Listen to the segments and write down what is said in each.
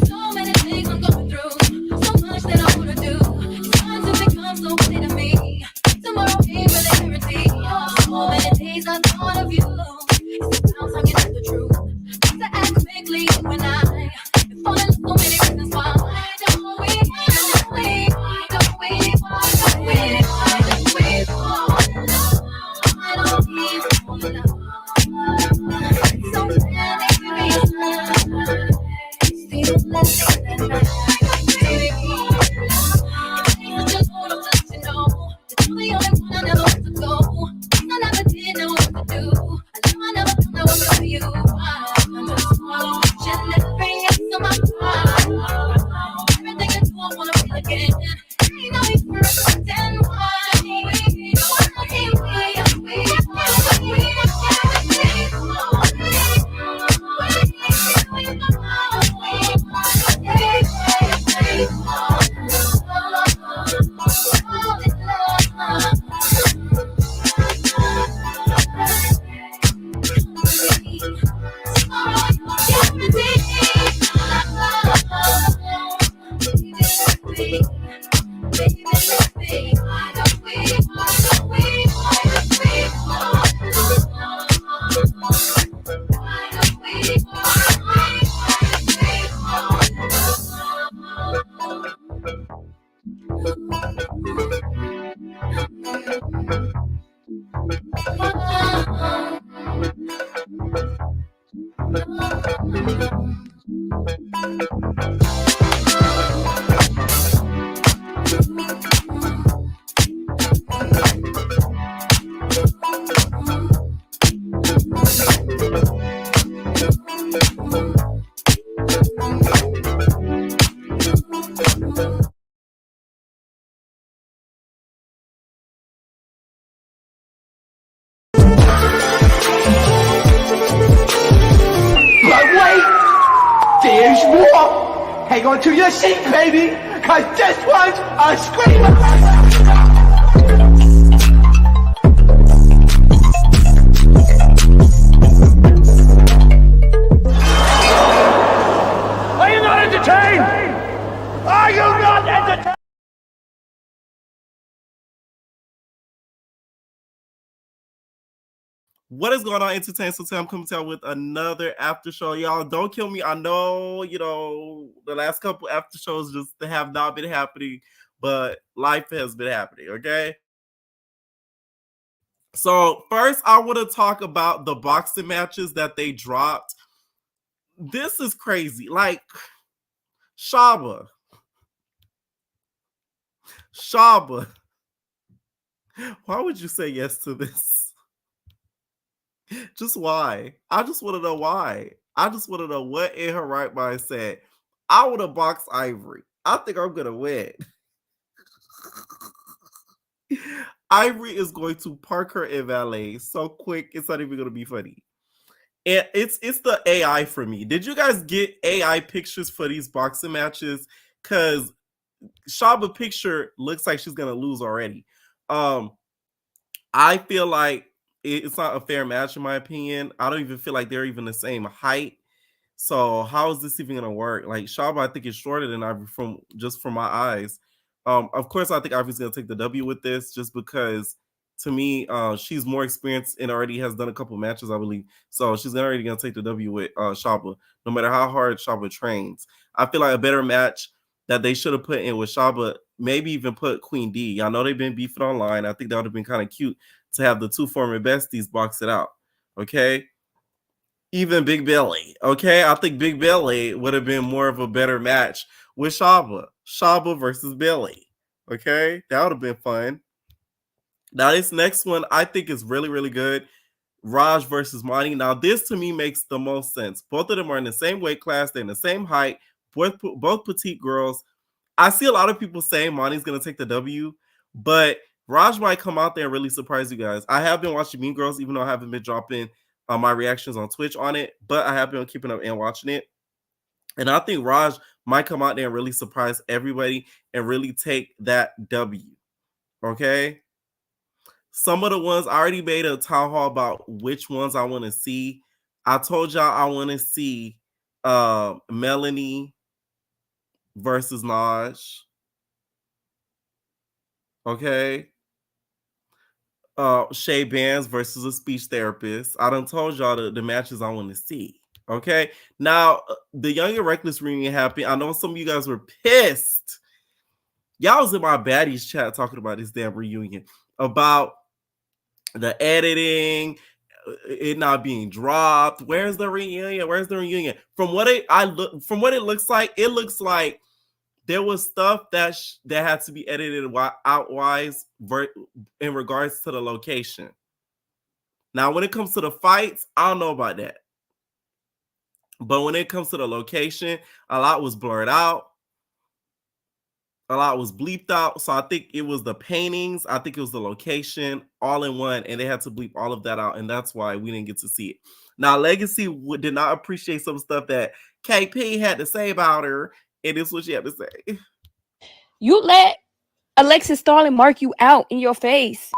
So many things I'm going through, so much that I wanna do. It's time to become so clear to me. Tomorrow ain't really guaranteed. So many days I thought of you. It's about time you know the truth. Got to act quickly when I fall in so many reasons why. Don't we? Don't we? Don't we? Don't we? Don't we fall in love? I don't even wanna know. So many reasons. Feel less than I baby. I just wanna let you know that you're the only one I never want to go. I never did know what to do. I never thought I was for you. I just want you never yes on my mind. Everything I do, I wanna feel again. Ain't no need for us to pretend why. Hang on to your seat, baby, cause this one's a screamer. Are you not entertained? Are you not entertained? What is going on, Entertain? So I'm coming to y'all with another after show. Y'all, don't kill me. I know, the last couple after shows just have not been happening, but life has been happening, okay? So first, I want to talk about the boxing matches that they dropped. This is crazy. Like, Shaba. Why would you say yes to this? Just why? I just want to know why. I just want to know what in her right mind said. I want to box Ivory. I think I'm going to win. Ivory is going to park her in valet so quick, it's not even going to be funny. And it's the AI for me. Did you guys get AI pictures for these boxing matches? Because Shaba picture looks like she's going to lose already. I feel like it's not a fair match in my opinion. I don't even feel like they're even the same height. So how is this even gonna work? Like Shaba, I think is shorter than Ivory from my eyes. Of course, I think Ivory's gonna take the W with this, just because to me, she's more experienced and already has done a couple matches, I believe. So she's already gonna take the W with Shaba, no matter how hard Shaba trains. I feel like a better match that they should have put in with Shaba, maybe even put Queen D. Y'all know they've been beefing online. I think that would have been kind of cute to have the two former besties box it out. Okay. Even Big Belly. Okay. I think Big Belly would have been more of a better match with Shaba. Shaba versus Belly. Okay. That would have been fun. Now, this next one I think is really, really good. Raj versus Monty. Now, this to me makes the most sense. Both of them are in the same weight class. They're in the same height. both petite girls. I see a lot of people saying Monty's gonna take the W, but Raj might come out there and really surprise you guys. I have been watching Mean Girls, even though I haven't been dropping my reactions on Twitch on it, but I have been keeping up and watching it. And I think Raj might come out there and really surprise everybody and really take that W. Okay. Some of the ones I already made a town hall about which ones I want to see. I told y'all I want to see Melanie versus Naj. Okay. Shay Bands versus a speech therapist. I done told y'all the matches I want to see. Okay. Now, the Young and Reckless reunion happened. I know some of you guys were pissed. Y'all was in my baddies chat talking about this damn reunion, about the editing, it not being dropped. Where's the reunion? Where's the reunion? From what it looks like there was stuff that had to be edited outwise in regards to the location. Now, when it comes to the fights, I don't know about that. But when it comes to the location, a lot was blurred out. A lot was bleeped out. So I think it was the paintings. I think it was the location all in one. And they had to bleep all of that out. And that's why we didn't get to see it. Now, Legacy did not appreciate some stuff that KP had to say about her. And this is what she had to say. You let Alexis Starling mark you out in your face.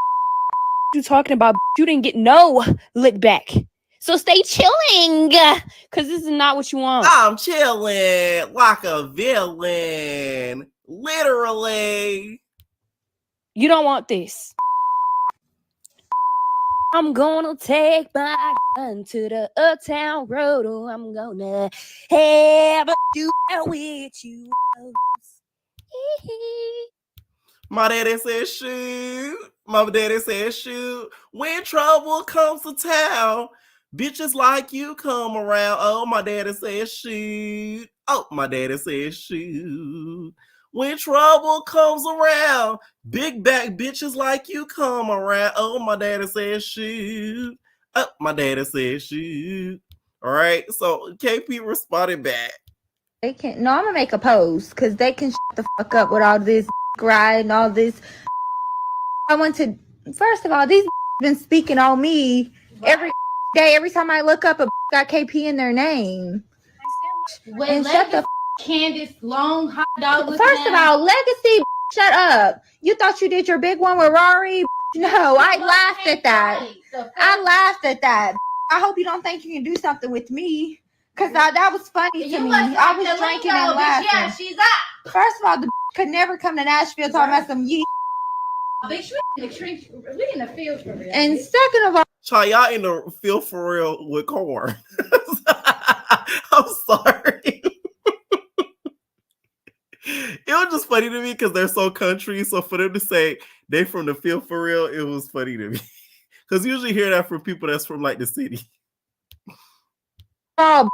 You talking about, you didn't get no lick back. So stay chilling, because this is not what you want. I'm chilling like a villain. Literally. You don't want this. I'm gonna take my gun to the uptown road. Oh, I'm gonna have a duel with you. My daddy said shoot. My daddy said shoot. When trouble comes to town, bitches like you come around. Oh, my daddy said shoot. Oh, my daddy said shoot. When trouble comes around, big back bitches like you come around. Oh, my daddy said shoot. Oh, my daddy said shoot. All right, so KP responded back. They can. No, I'm gonna make a post because they can shut the fuck up with all this ride and all this. I want to. First of all, these been speaking on me every day. Every time I look up, a got KP in their name. And shut the Candace long hot dog. First of all, Legacy, shut up. You thought you did your big one with Rory? No, I laughed at that. I laughed at that. I hope you don't think you can do something with me. Because that was funny to me. I was drinking and laughing. Yeah, she's up. First of all, the could never come to Nashville talking about some yeet. Bitch, we in the field for real. And second of all, Child, y'all in the field for real with corn. I'm sorry. It was just funny to me because they're so country. So for them to say they from the field for real, it was funny to me. Because you usually hear that from people that's from like the city. oh,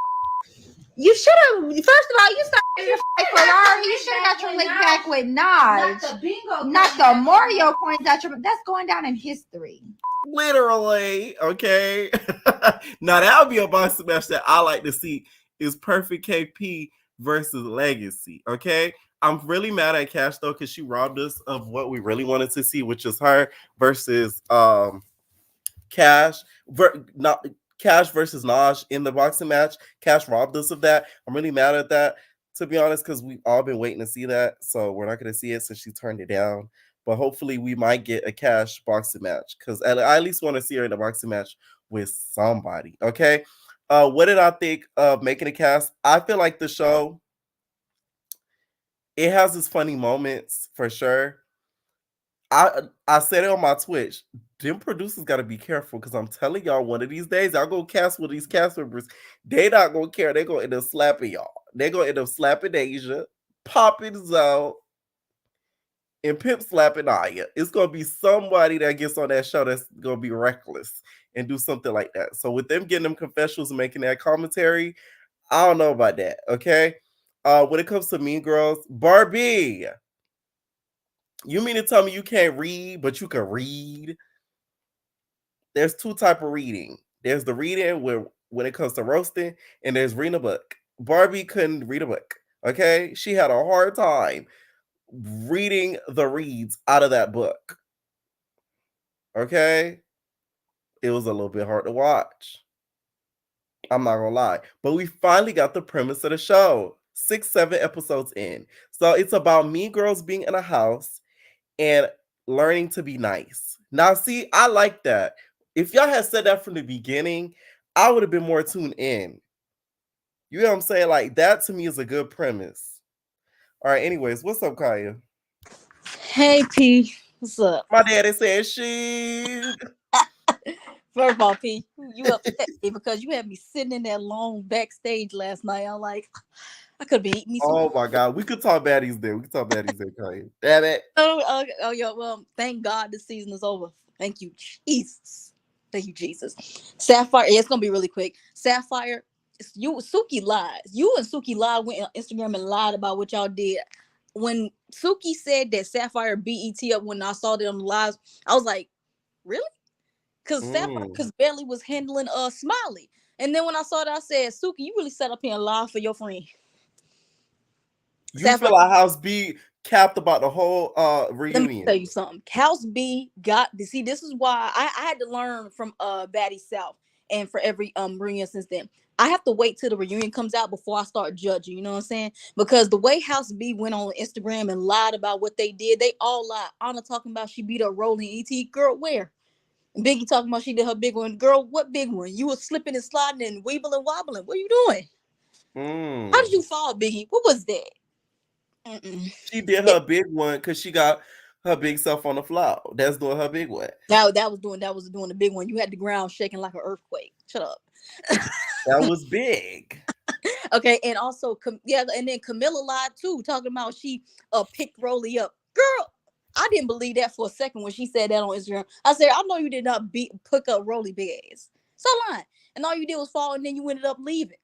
you should have. First of all, you started your fight for Rory. You should have got your lick back with Not Naj. the bingo. Not the Mario coins out your. That's going down in history. Literally, okay. Now that would be a boxing match that I like to see is Perfect KP versus Legacy. Okay, I'm really mad at Cash though because she robbed us of what we really wanted to see, which is her versus Cash. Not Cash versus Naj in the boxing match. Cash robbed us of that. I'm really mad at that, to be honest, because we've all been waiting to see that. So we're not going to see it since she turned it down. But hopefully we might get a Cash boxing match because I at least want to see her in a boxing match with somebody. Okay. What did I think of making a cast? I feel like the show, it has its funny moments for sure. I said it on my Twitch. Them producers got to be careful because I'm telling y'all, one of these days, y'all go cast with these cast members. They not going to care. They're going to end up slapping y'all. They're going to end up slapping Asia, popping Zoe, and pimp slapping Aya. It's going to be somebody that gets on that show that's going to be reckless and do something like that. So with them getting them confessionals and making that commentary, I don't know about that, okay? When it comes to Mean Girls, Barbie, you mean to tell me you can't read, but you can read? There's two type of reading. There's the reading where when it comes to roasting, and there's reading a book. Barbie couldn't read a book. Okay, she had a hard time reading the reads out of that book. Okay, it was a little bit hard to watch. I'm not gonna lie, but we finally got the premise of the show. 6, 7 episodes in, so it's about mean girls being in a house and learning to be nice. Now, see, I like that. If y'all had said that from the beginning, I would have been more tuned in. You know what I'm saying? Like that to me is a good premise. All right. Anyways, what's up, Kaya? Hey P, what's up? My daddy said she. First of all, P, you upset me because you had me sitting in that long backstage last night. I'm like, I could be eating me some. Oh my God, we could talk baddies there. We could talk baddies there, Kaya. Damn it. Yeah. Well, thank God the season is over. Thank you, Jesus. Thank you, Jesus. Sapphire. Yeah, it's gonna be really quick. Sapphire. Suki lies. You and Suki lied, went on Instagram and lied about what y'all did. When Suki said that Sapphire BET up when I saw them lives, I was like, really? Because Sapphire barely was handling Smiley. And then when I saw that, I said, Suki, you really set up here and lied for your friend. You Sapphire, feel like House B capped about the whole let me reunion. tell you something. House B got to see. This is why I had to learn from Batty South, and for every reunion since then. I have to wait till the reunion comes out before I start judging. You know what I'm saying? Because the way House B went on Instagram and lied about what they did, they all lied. Anna talking about she beat up Rolling ET. Girl, where? Biggie talking about she did her big one. Girl, what big one? You were slipping and sliding and weebling wobbling. What are you doing? How did you fall, Biggie? What was that? She did her big one because she got her big self on the floor. That's doing her big one. That was doing the big one. You had the ground shaking like an earthquake. Shut up. That was big. Okay, and also and then Camilla lied too, talking about she picked Rolly up. Girl, I didn't believe that for a second when she said that on Instagram. I said, I know you did not pick up Rolly big ass. Stop lying. And all you did was fall and then you ended up leaving.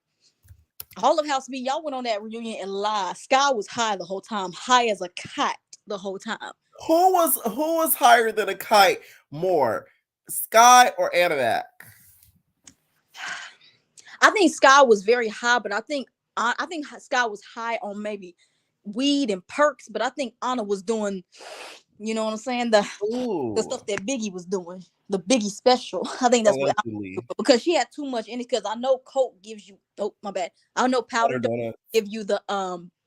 All of House B, y'all went on that reunion and lied. Sky was high the whole time, high as a kite the whole time. Who was higher than a kite more, Sky or Animac? I think Sky was very high, but I think Sky was high on maybe weed and perks, but I think Anna was doing, you know what I'm saying, the stuff that Biggie was doing, the Biggie special. I think that's what because she had too much in it. Because I know Coke gives you, oh my bad, I know powder don't give you the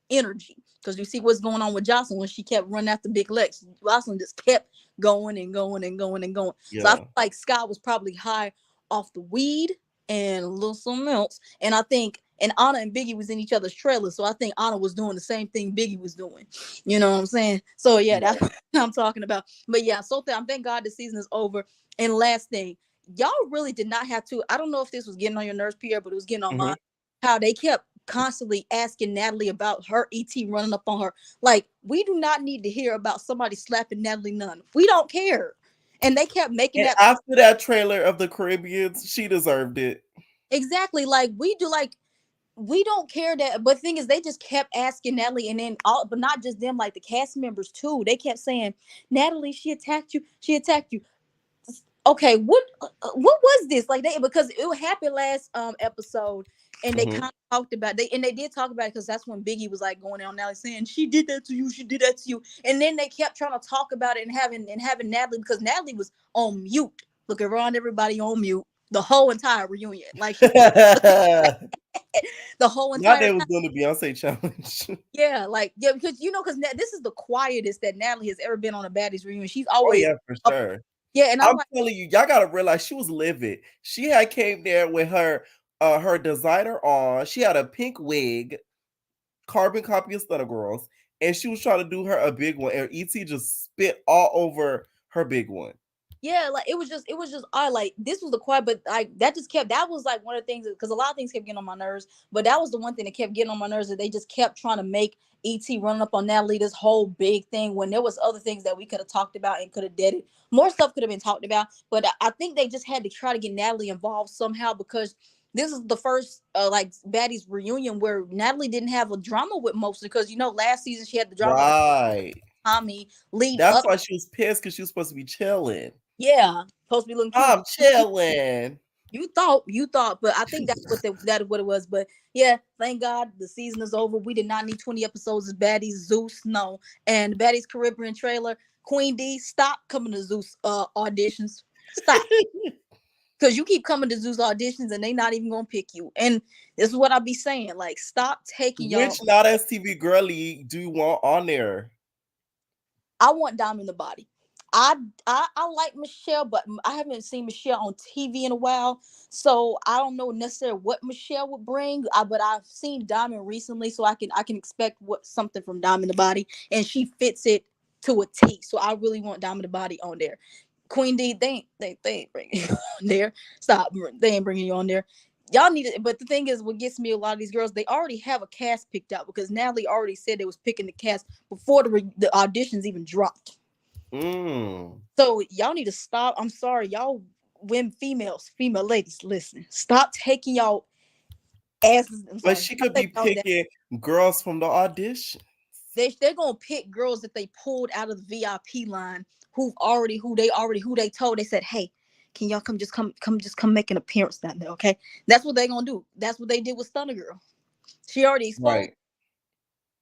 energy. Because you see what's going on with Jocelyn when she kept running after Big Lex. Jocelyn just kept going and going and going and going. Yeah. So I feel like Scott was probably high off the weed and a little something else. And I think, and Anna and Biggie was in each other's trailers. So I think Anna was doing the same thing Biggie was doing. You know what I'm saying? So yeah, that's what I'm talking about. But yeah, so thank God the season is over. And last thing, y'all really did not have to. I don't know if this was getting on your nerves, Pierre, but it was getting on mine. How they kept constantly asking Natalie about her ET running up on her. Like, we do not need to hear about somebody slapping Natalie Nunn. We don't care. And they kept making that after that trailer of the Caribbeans, she deserved it. Exactly. Like, we don't care that, but the thing is, they just kept asking Natalie, and then but not just them, like the cast members too. They kept saying, Natalie, she attacked you. Okay, what was this? Like, because it happened last episode, and they kind of talked about they did talk about it because that's when Biggie was like going on Natalie saying she did that to you, and then they kept trying to talk about it and having Natalie, because Natalie was on mute, looking around everybody on mute the whole entire reunion, like the whole entire. Now they was doing the Beyonce challenge. Yeah, because this is the quietest that Natalie has ever been on a Baddies reunion. She's always for sure. Yeah, and I'm telling you, y'all gotta realize she was livid. She had came there with her designer on. She had a pink wig, carbon copy of Stunner Girls, and she was trying to do her a big one, and ET just spit all over her big one. Yeah, like it was just like this was the quiet, but that was like one of the things, because a lot of things kept getting on my nerves, but that was the one thing that kept getting on my nerves, that they just kept trying to make ET running up on Natalie this whole big thing when there was other things that we could have talked about and could have did it. More stuff could have been talked about, but I think they just had to try to get Natalie involved somehow, because this is the first Baddies reunion where Natalie didn't have a drama with most, because last season she had the drama. Right. Tommy lead. That's why she was pissed, because she was supposed to be chilling. Yeah, supposed to be looking cute. I'm chilling. You thought, but I think that's what it was. But yeah, thank God the season is over. We did not need 20 episodes of Baddies, Zeus, no. And Baddies Caribbean trailer, Queen D, stop coming to Zeus auditions. Stop. Because you keep coming to Zeus auditions and they not even gonna pick you. And this is what I be saying. Like, stop taking y'all. Which not as TV girly do you want on there? I want Diamond the Body. I like Michelle, but I haven't seen Michelle on TV in a while, so I don't know necessarily what Michelle would bring. But I've seen Diamond recently, so I can expect something from Diamond the Body, and she fits it to a T. So I really want Diamond the Body on there. Queen D, they ain't bringing you on there. Stop, they ain't bringing you on there. Y'all need it, but the thing is, what gets me a lot of these girls, they already have a cast picked out because Natalie already said they was picking the cast before the auditions even dropped. So y'all need to stop. I'm sorry, y'all female ladies, listen. Stop taking y'all asses. But she could be picking girls from the audition. They're gonna pick girls that they pulled out of the VIP line who they told. They said, hey, can y'all come make an appearance down there? Okay, that's what they're gonna do. That's what they did with Stunner Girl. She already exposed. Right.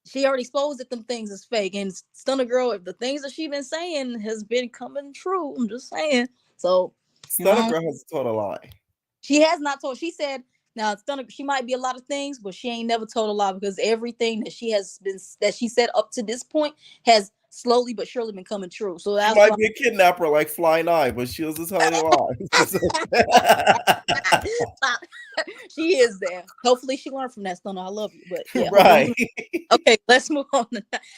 She already exposed that them things is fake. And Stunner Girl, if the things that she been saying has been coming true, I'm just saying. So Stunner Girl has told a lie. She has not told. She said, now Stunner, she might be a lot of things, but she ain't never told a lie because everything that she said up to this point has slowly but surely been coming true. So that's she might be a kidnapper like Flying Eye, but she was just telling a lie. She is there. Hopefully she learned from that, Stunner. I love you, but yeah. Right. Okay, let's move on.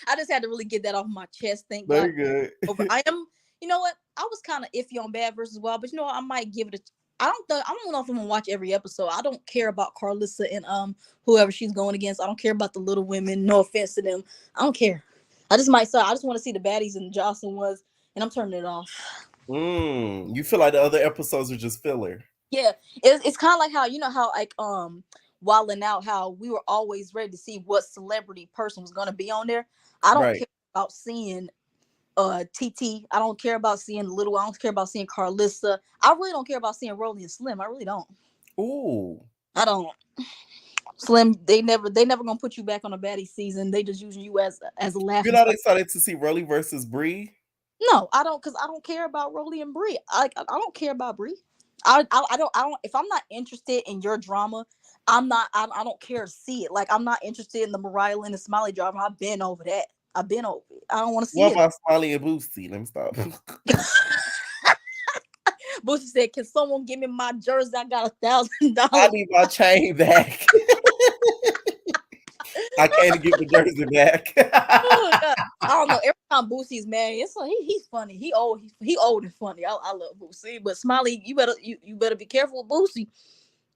I just had to really get that off my chest. Thank God. Very good. I am. You know what? I was kind of iffy on Bad vs. Wild, but you know what? I might give it a. I don't know if I'm gonna watch every episode. I don't care about Carlissa and whoever she's going against. I don't care about the Little Women. No offense to them. I don't care. I just want to see the baddies and Jocelyn was, and I'm turning it off. You feel like the other episodes are just filler. Yeah, it's kind of like how like Wildin' Out, how we were always ready to see what celebrity person was gonna be on there. I don't care about seeing TT. I don't care about seeing Little. I don't care about seeing Carlissa. I really don't care about seeing Rolly and Slim. I really don't. Ooh. I don't. Slim, they never gonna put you back on a baddie season. They just using you as a laugh. You're not excited to see Rolly versus Bree? No, I don't, because I don't care about Rolly and Bree. I don't care about Bree. I don't. If I'm not interested in your drama, I don't care to see it. Like, I'm not interested in the Mariah Lynn and Smiley drama. I've been over that. I've been over it. I don't want to see what it. What about Smiley and Boosie? Let me stop. Boosie said, "Can someone give me my jersey? I got $1,000. I need my chain back. I can't get the jersey back." I don't know. Every time Boosie's mad, it's like he's funny. He old and funny. I love Boosie, but Smiley, you better be careful with Boosie.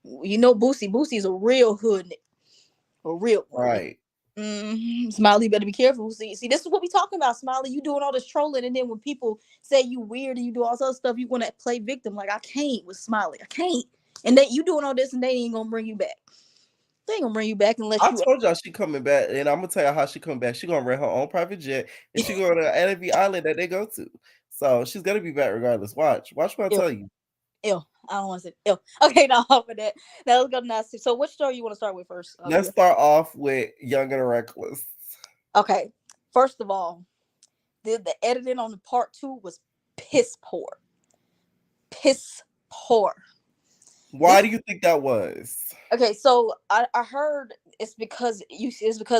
You know Boosie is a real hood, a real one. Right. Smiley, better be careful. See, this is what we talking about, Smiley. You doing all this trolling, and then when people say you weird and you do all this other stuff, you want to play victim. Like, I can't with Smiley. I can't. And then you doing all this, and they ain't gonna bring you back. They ain't gonna bring you back unless I told y'all she coming back, and I'm gonna tell you how she come back. She gonna rent her own private jet, and she go to the island that they go to. So she's gonna be back regardless. Watch what I tell you. Ew. I don't want to say ew. Okay, now for that. Now let's go to nasty. So which story you want to start with first? Let's start off with Young and Reckless. Okay. First of all, the editing on the part 2 was piss poor. Piss poor. Why do you think that was? Okay, so I heard it's because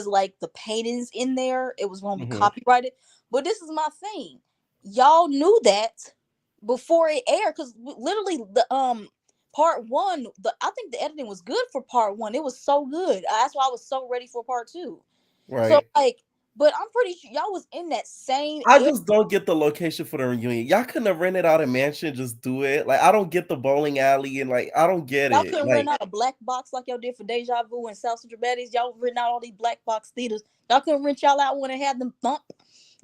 like the paintings in there, it was going to be copyrighted. But this is my thing. Y'all knew that before it aired, because literally the part 1, I think the editing was good for part 1. It was so good. That's why I was so ready for part 2. Right. So like, but I'm pretty sure y'all was in that same. I just don't get the location for the reunion. Y'all couldn't have rented out a mansion, just do it. Like, I don't get the bowling alley, and like, I don't get y'all it. Y'all couldn't rent out a black box like y'all did for Deja Vu and South Central Baddies. Y'all renting out all these black box theaters. Y'all couldn't rent y'all out when it had them thump,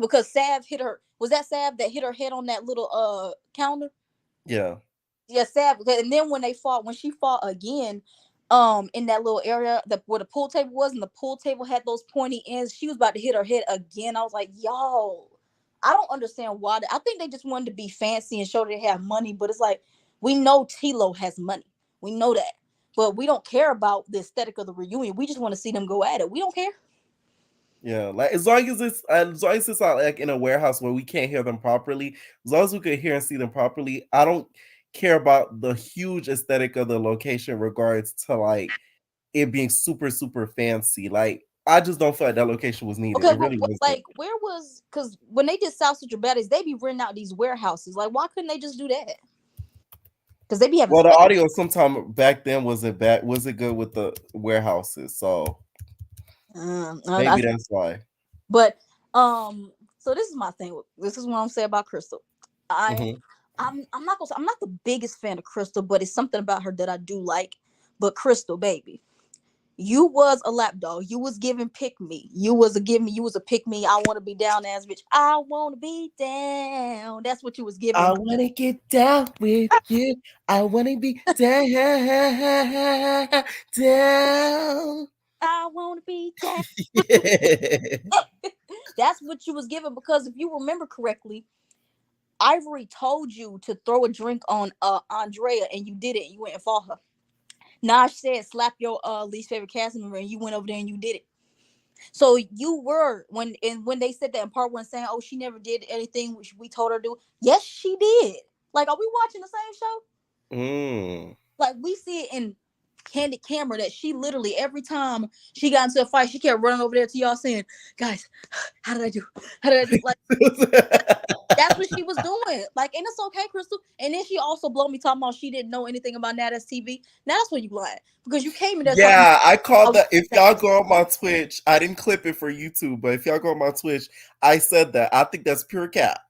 because Sav hit her. Was that Sav that hit her head on that little counter? Yeah. Yeah, Sav. And then when she fought again, in that little area where the pool table was, and the pool table had those pointy ends, she was about to hit her head again. I was like, yo, I don't understand why. I think they just wanted to be fancy and show they have money, but it's like, we know T-Lo has money. We know that. But we don't care about the aesthetic of the reunion. We just want to see them go at it. We don't care. Yeah, like as long as it's not like in a warehouse where we can't hear them properly, as long as we can hear and see them properly, I don't care about the huge aesthetic of the location in regards to like it being super super fancy. Like I just don't feel like that location was needed. Okay, It really wasn't. like where was, because when they did South Central Baddies, they be renting out these warehouses. Like, why couldn't they just do that? Because they be having Well, the space. audio sometime back then wasn't bad. Wasn't good with the warehouses, so maybe that's why. But so this is my thing. This is what I'm saying about Crystal. Mhm. I'm not gonna say I'm not the biggest fan of Crystal, but it's something about her that I do like. But Crystal, baby, you was a lap dog. You was giving pick me. You was a pick me. I want to be down ass bitch. I want to be down. That's what you was giving. I want to get down with you. I want to be down, down. I want to be down. Yeah. That's what you was giving, because if you remember correctly, Ivory told you to throw a drink on Andrea, and you did it. You went and fought her. Naj said slap your least favorite cast member, and you went over there and you did it. So you were, when they said that in part one, saying, "Oh, she never did anything which we told her to do." Yes, she did. Like, are we watching the same show? Mm. Like, we see it in candid camera that she literally, every time she got into a fight, she kept running over there to y'all saying, "Guys, how did I do? How did I do?" Like, that's what she was doing. Like, and it's okay, Crystal. And then she also blow me talking about she didn't know anything about Nada's TV. Now that's when you lying, because you came in there talking. Yeah, I called that. If y'all go on my Twitch, I didn't clip it for YouTube, but if y'all go on my Twitch, I said that. I think that's pure cap.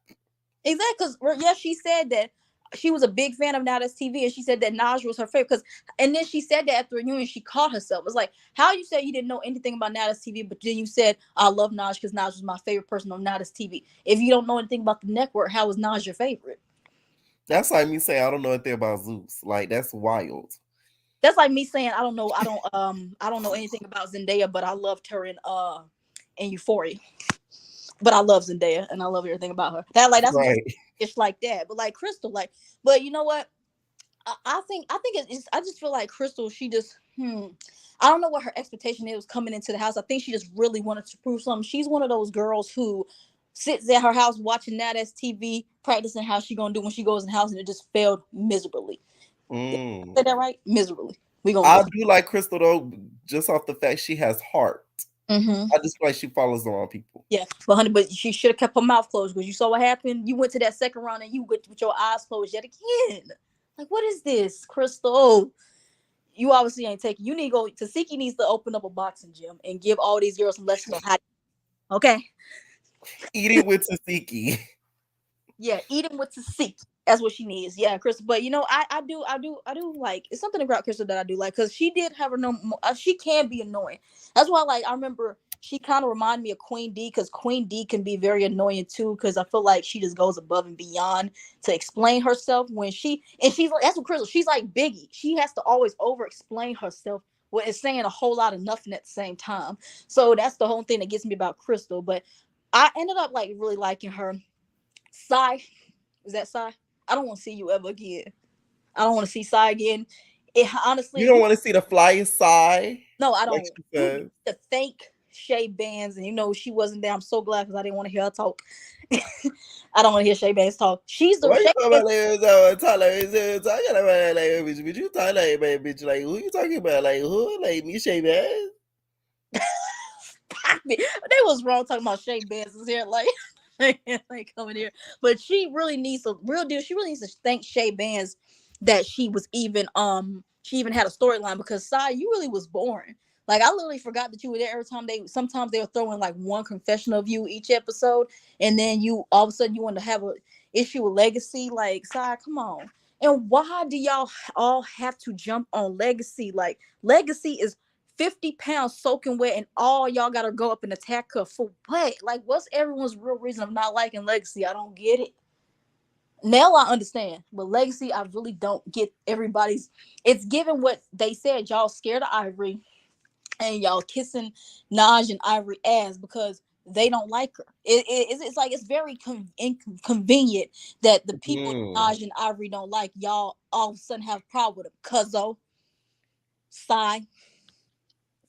Exactly, because yes, she said that she was a big fan of Nada's TV, and she said that Naj was her favorite. Because, and then she said that after a reunion, she caught herself. It's like, how you said you didn't know anything about Nada's TV, but then you said, "I love Naj because Naj was my favorite person on Nada's TV." If you don't know anything about the network, how is Naj your favorite? That's like me saying I don't know anything about Zeus. Like that's wild. That's like me saying I don't know anything about Zendaya, but I loved her in Euphoria. But I love Zendaya and I love everything about her. That's Right. it's like that. But like Crystal, like, but you know what? I think it's, I just feel like Crystal, she just I don't know what her expectation is coming into the house. I think she just really wanted to prove something. She's one of those girls who sits at her house watching Nada's TV, practicing how she gonna do when she goes in the house, and it just failed miserably. Did I say that right? Miserably. I do like Crystal though, just off the fact she has heart. Mm-hmm. I just feel like she follows the wrong people. Yeah, but honey, but she should have kept her mouth closed, because you saw what happened. You went to that second round and you went with your eyes closed yet again. Like, what is this, Crystal? You obviously ain't taking. You need to go. Tasiki needs to open up a boxing gym and give all these girls some lessons on how. Okay. Eating with Tasiki. Yeah, eating with Tasiki. That's what she needs. Yeah, Crystal. But you know, I do like, it's something about Crystal that I do like, because she did have her no. She can be annoying. That's why, like, I remember she kind of reminded me of Queen D, because Queen D can be very annoying too, because I feel like she just goes above and beyond to explain herself when she's like, that's what Crystal. She's like Biggie. She has to always over explain herself. Well, it's saying a whole lot of nothing at the same time. So that's the whole thing that gets me about Crystal. But I ended up like really liking her. Sai, is that Sai? I don't want to see you ever again. I don't want to see Sai again. It honestly, You don't want to see the flyest side. no, I Like don't. she said. The fake Shay Bands, and you know she wasn't there. I'm so glad, because I didn't want to hear her talk. I don't want to hear Shay Bands talk. She's the Why you Shay talking about like talk like talking about like bitch? You talking like bitch? Like who you talking about? Like who? Like me, Shay Bass? They was wrong talking about Shay Bands is here, like coming here. But she really needs a real deal. She really needs to thank Shay Bands that she even had a storyline, because Sai, you really was boring. Like, I literally forgot that you were there every time. Sometimes they were throwing like one confession of you each episode, and then you all of a sudden you want to have a issue with Legacy. Like, Sai, come on. And why do y'all all have to jump on Legacy? Like, Legacy is 50 pounds soaking wet, and all y'all gotta go up and attack her for what? Like, what's everyone's real reason of not liking Legacy? I don't get it. Nell, I understand, but Legacy, I really don't get everybody's. It's given what they said. Y'all scared of Ivory, and y'all kissing Naj and Ivory ass, because they don't like her. It's like it's very inconvenient that the people Naj and Ivory don't like y'all all of a sudden have a problem with them. Cuzzo, Psy,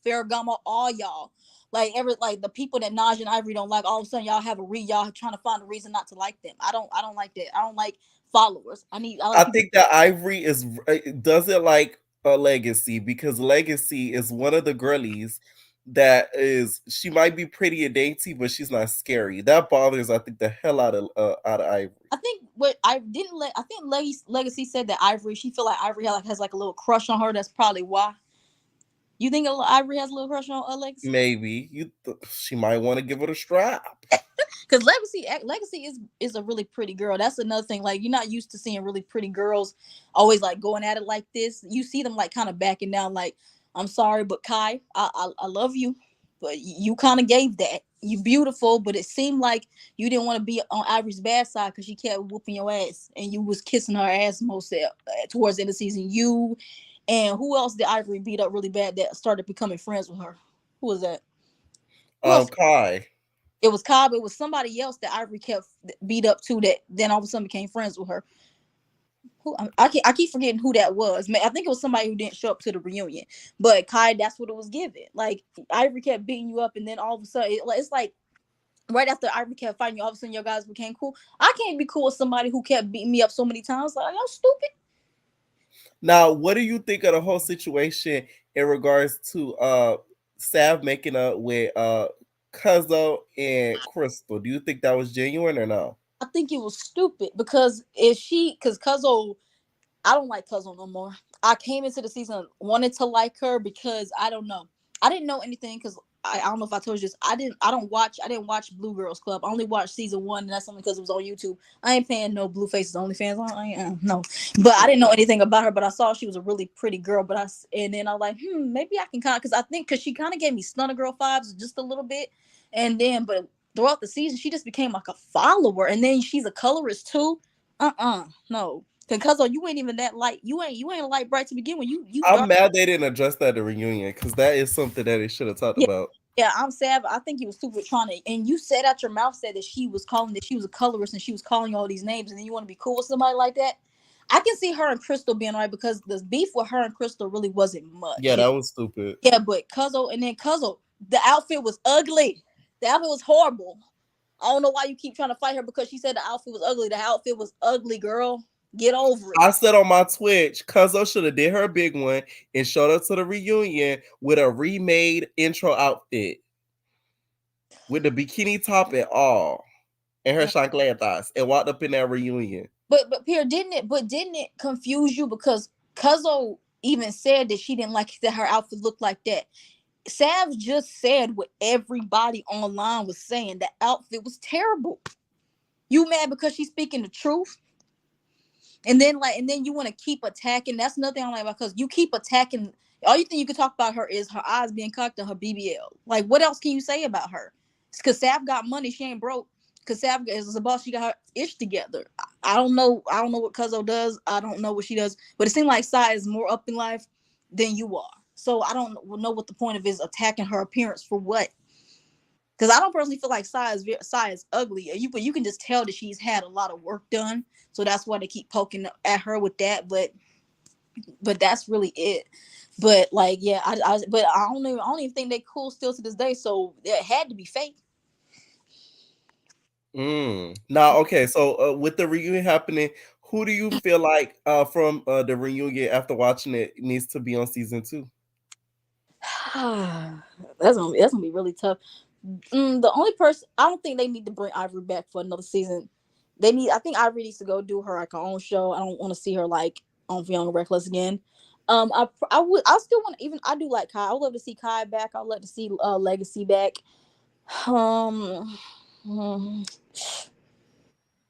Ferragamo, all y'all. Like the people that Naj and Ivory don't like, all of a sudden y'all have y'all trying to find a reason not to like them. I don't like that. I don't like followers. I think that Ivory doesn't like a Legacy because Legacy is one of the girlies that she might be pretty and dainty, but she's not scary. That bothers, I think, the hell out of Ivory. I think Legacy said that Ivory, she feel like Ivory has like a little crush on her. That's probably why. You think Ivory has a little crush on Legacy? Maybe she might want to give it a strap. Because Legacy is a really pretty girl. That's another thing. Like, you're not used to seeing really pretty girls always like going at it like this. You see them like kind of backing down. Like, I'm sorry, but Kai, I love you, but you kind of gave that. You beautiful, but it seemed like you didn't want to be on Ivory's bad side because she kept whooping your ass and you was kissing her ass most towards the end of the season. You and who else did Ivory beat up really bad that started becoming friends with her? Who was that? Kai. It was Kai, but it was somebody else that Ivory kept beat up too that then all of a sudden became friends with her. I keep forgetting who that was. I think it was somebody who didn't show up to the reunion. But Kai, that's what it was given. Like, Ivory kept beating you up, and then all of a sudden, it's like right after Ivory kept fighting you, all of a sudden your guys became cool. I can't be cool with somebody who kept beating me up so many times. Like, y'all stupid. Now, what do you think of the whole situation in regards to Sav making up with Cuzzo and Crystal? Do you think that was genuine or no? I think it was stupid because Cuzzo, I don't like Cuzzo no more. I came into the season wanted to like her because I don't know. I didn't know anything because I don't know if I told you this. I didn't watch Blue Girls Club. I only watched season 1, and that's only because it was on YouTube. I ain't paying no Blue Faces OnlyFans on. No, but I didn't know anything about her. But I saw she was a really pretty girl. And then I was like, maybe I can because she kind of gave me Stunner Girl vibes just a little bit. And then, but throughout the season, she just became like a follower. And then she's a colorist too. No. Because you ain't even that light. You ain't light bright to begin with. I'm mad they didn't address that at the reunion because that is something that they should have talked about. Yeah, I'm sad. I think he was stupid trying to. And you said out your mouth that she was a colorist and she was calling all these names, and then you want to be cool with somebody like that. I can see her and Crystal being right because the beef with her and Crystal really wasn't much. Yeah, that was stupid. Yeah, but Cuzzo, the outfit was ugly. The outfit was horrible. I don't know why you keep trying to fight her because she said the outfit was ugly. The outfit was ugly, girl. Get over it. I said on my Twitch, Cuzzo should have did her big one and showed up to the reunion with a remade intro outfit with the bikini top and all, and her chancletas, and walked up in that reunion. But Pierre, didn't it confuse you because Cuzzo even said that she didn't like that her outfit looked like that. Sav just said what everybody online was saying. The outfit was terrible. You mad because she's speaking the truth? And then you want to keep attacking. That's another thing I don't like about because you keep attacking. All you think you can talk about her is her eyes being cocked on her BBL. Like, what else can you say about her? It's because Sav got money. She ain't broke. Because Sav is a boss. She got her ish together. I don't know what Cuzzo does. I don't know what she does. But it seems like Sai is more up in life than you are. So I don't know what the point of is attacking her appearance for what. Because I don't personally feel like Sai is ugly. But you can just tell that she's had a lot of work done. So that's why they keep poking at her with that. But that's really it. But like, yeah, I don't even think they cool still to this day. So it had to be fake. Now, okay, so with the reunion happening, who do you feel like from the reunion after watching it needs to be on season 2? That's gonna be really tough. The only person I don't think they need to bring Ivory back for another season. I think Ivory needs to go do her like her own show. I don't want to see her like on Young and Reckless again. I still want even I do like Kai. I would love to see Kai back. I'd love to see Legacy back.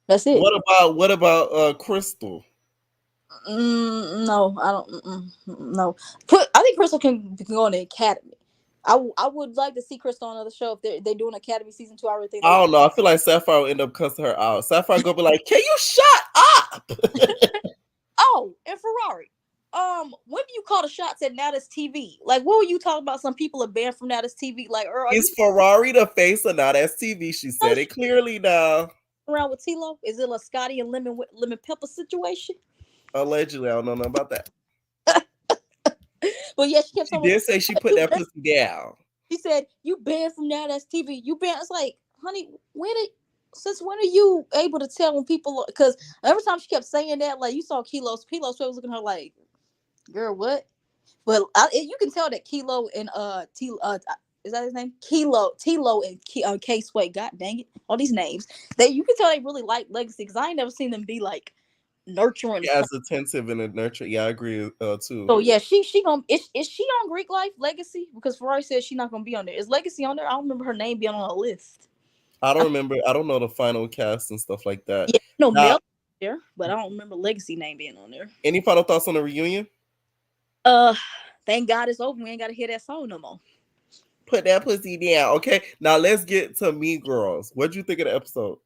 That's it. What about Crystal? No, I don't. No, I think Crystal can go on the Academy. I would like to see Crystal on another show if they're doing Academy season 2. I really think. I don't know. I feel like Sapphire will end up cussing her out. Sapphire gonna be like, "Can you shut up?" Oh, and Ferrari. when do you call the shots at Now That's TV? Like, what were you talking about? Some people are banned from Now That's TV. Like, Earl, are you Is Ferrari the face of Now That's TV? She said it clearly now. around with T-Lo? Is it a Scotty and lemon pepper situation? Allegedly, I don't know nothing about that. But yeah, she kept She talking. did say she put that pussy down. She said, "You banned from Now That's TV. You banned." It's like, honey, since when are you able to tell when people? Because every time she kept saying that, like, you saw Kilo's was looking at her like, girl, what? But you can tell that Kilo and is that his name? Tilo and K Sway. God dang it, all these names. You can tell they really like Legacy because I ain't never seen them be like nurturing. As attentive and a nurture. Yeah, I agree too. So yeah, she gonna is she on Greek Life Legacy? Because Ferrari said she's not gonna be on there. Is Legacy on there? I don't remember her name being on a list. I don't remember. I don't know the final cast and stuff like that. Yeah, no Mel there, but I don't remember Legacy name being on there. Any final thoughts on the reunion? Thank God it's over. We ain't gotta hear that song no more. Put that pussy down. Okay, now let's get to Mean Girls. What'd you think of the episode?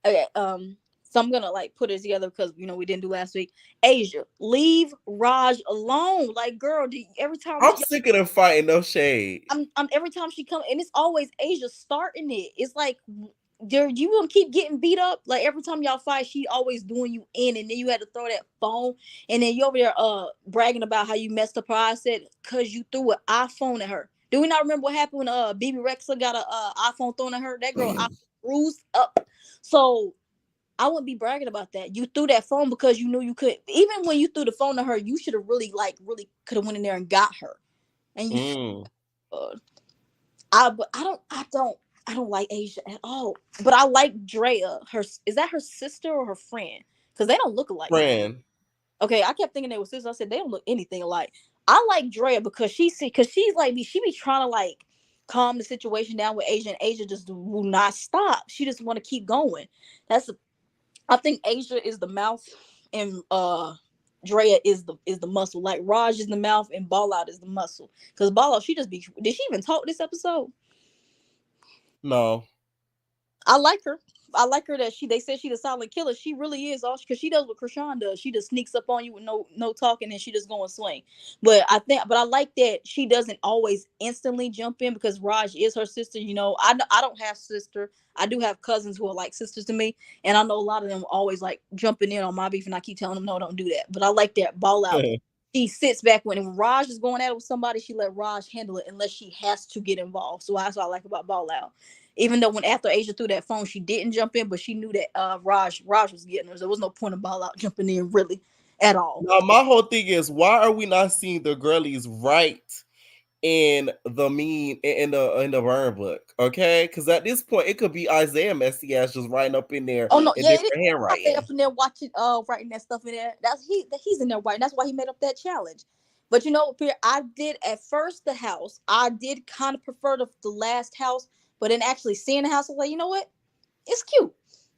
Okay, so I'm gonna like put it together because we didn't do last week. Asia, leave Raj alone. Like, girl, every time I'm sick of them fighting. No shade. I'm every time she comes, and it's always Asia starting it. It's like, you gonna keep getting beat up. Like every time y'all fight, she always doing you in, and then you had to throw that phone, and then you over there bragging about how you messed up her. I said, cause you threw an iPhone at her. Do we not remember what happened when BB Rexha got a iPhone thrown at her? That girl bruised up. So I wouldn't be bragging about that. You threw that phone because you knew you could. Even when you threw the phone to her, you should have really could have went in there and got her. And you, I don't like Asia at all. But I like Drea. Is that her sister or her friend? Because they don't look alike. Friend. Okay, I kept thinking they were sisters. I said they don't look anything alike. I like Drea because she's like me. She be trying to like calm the situation down with Asia, and Asia just will not stop. She just want to keep going. I think Asia is the mouth, and Drea is the muscle. Like Raj is the mouth, and Ball Out is the muscle. Because Ball Out, did she even talk this episode? No. I like her. I like her that they said she's a silent killer. She really is, all because she does what Krishan does. She just sneaks up on you with no talking, and she just go and swing. But I like that she doesn't always instantly jump in because Raj is her sister. I don't have sister. I do have cousins who are like sisters to me, and I know a lot of them always like jumping in on my beef, and I keep telling them no, don't do that. But I like that Ball Out. She sits back when Raj is going at it with somebody. She let Raj handle it unless she has to get involved. So that's what I like about Ball Out. Even though after Asia threw that phone, she didn't jump in, but she knew that Raj was getting her. There was no point of Ball Out jumping in really at all. Now my whole thing is, why are we not seeing the girlies right in the burn book? Okay, because at this point it could be Isaiah messy ass just writing up in there. Oh no, yeah, handwriting up in there watching, writing that stuff in there. He's in there writing. That's why he made up that challenge. But I did at first the house. I did kind of prefer the last house. But then actually seeing the house, I was like, you know what? It's cute.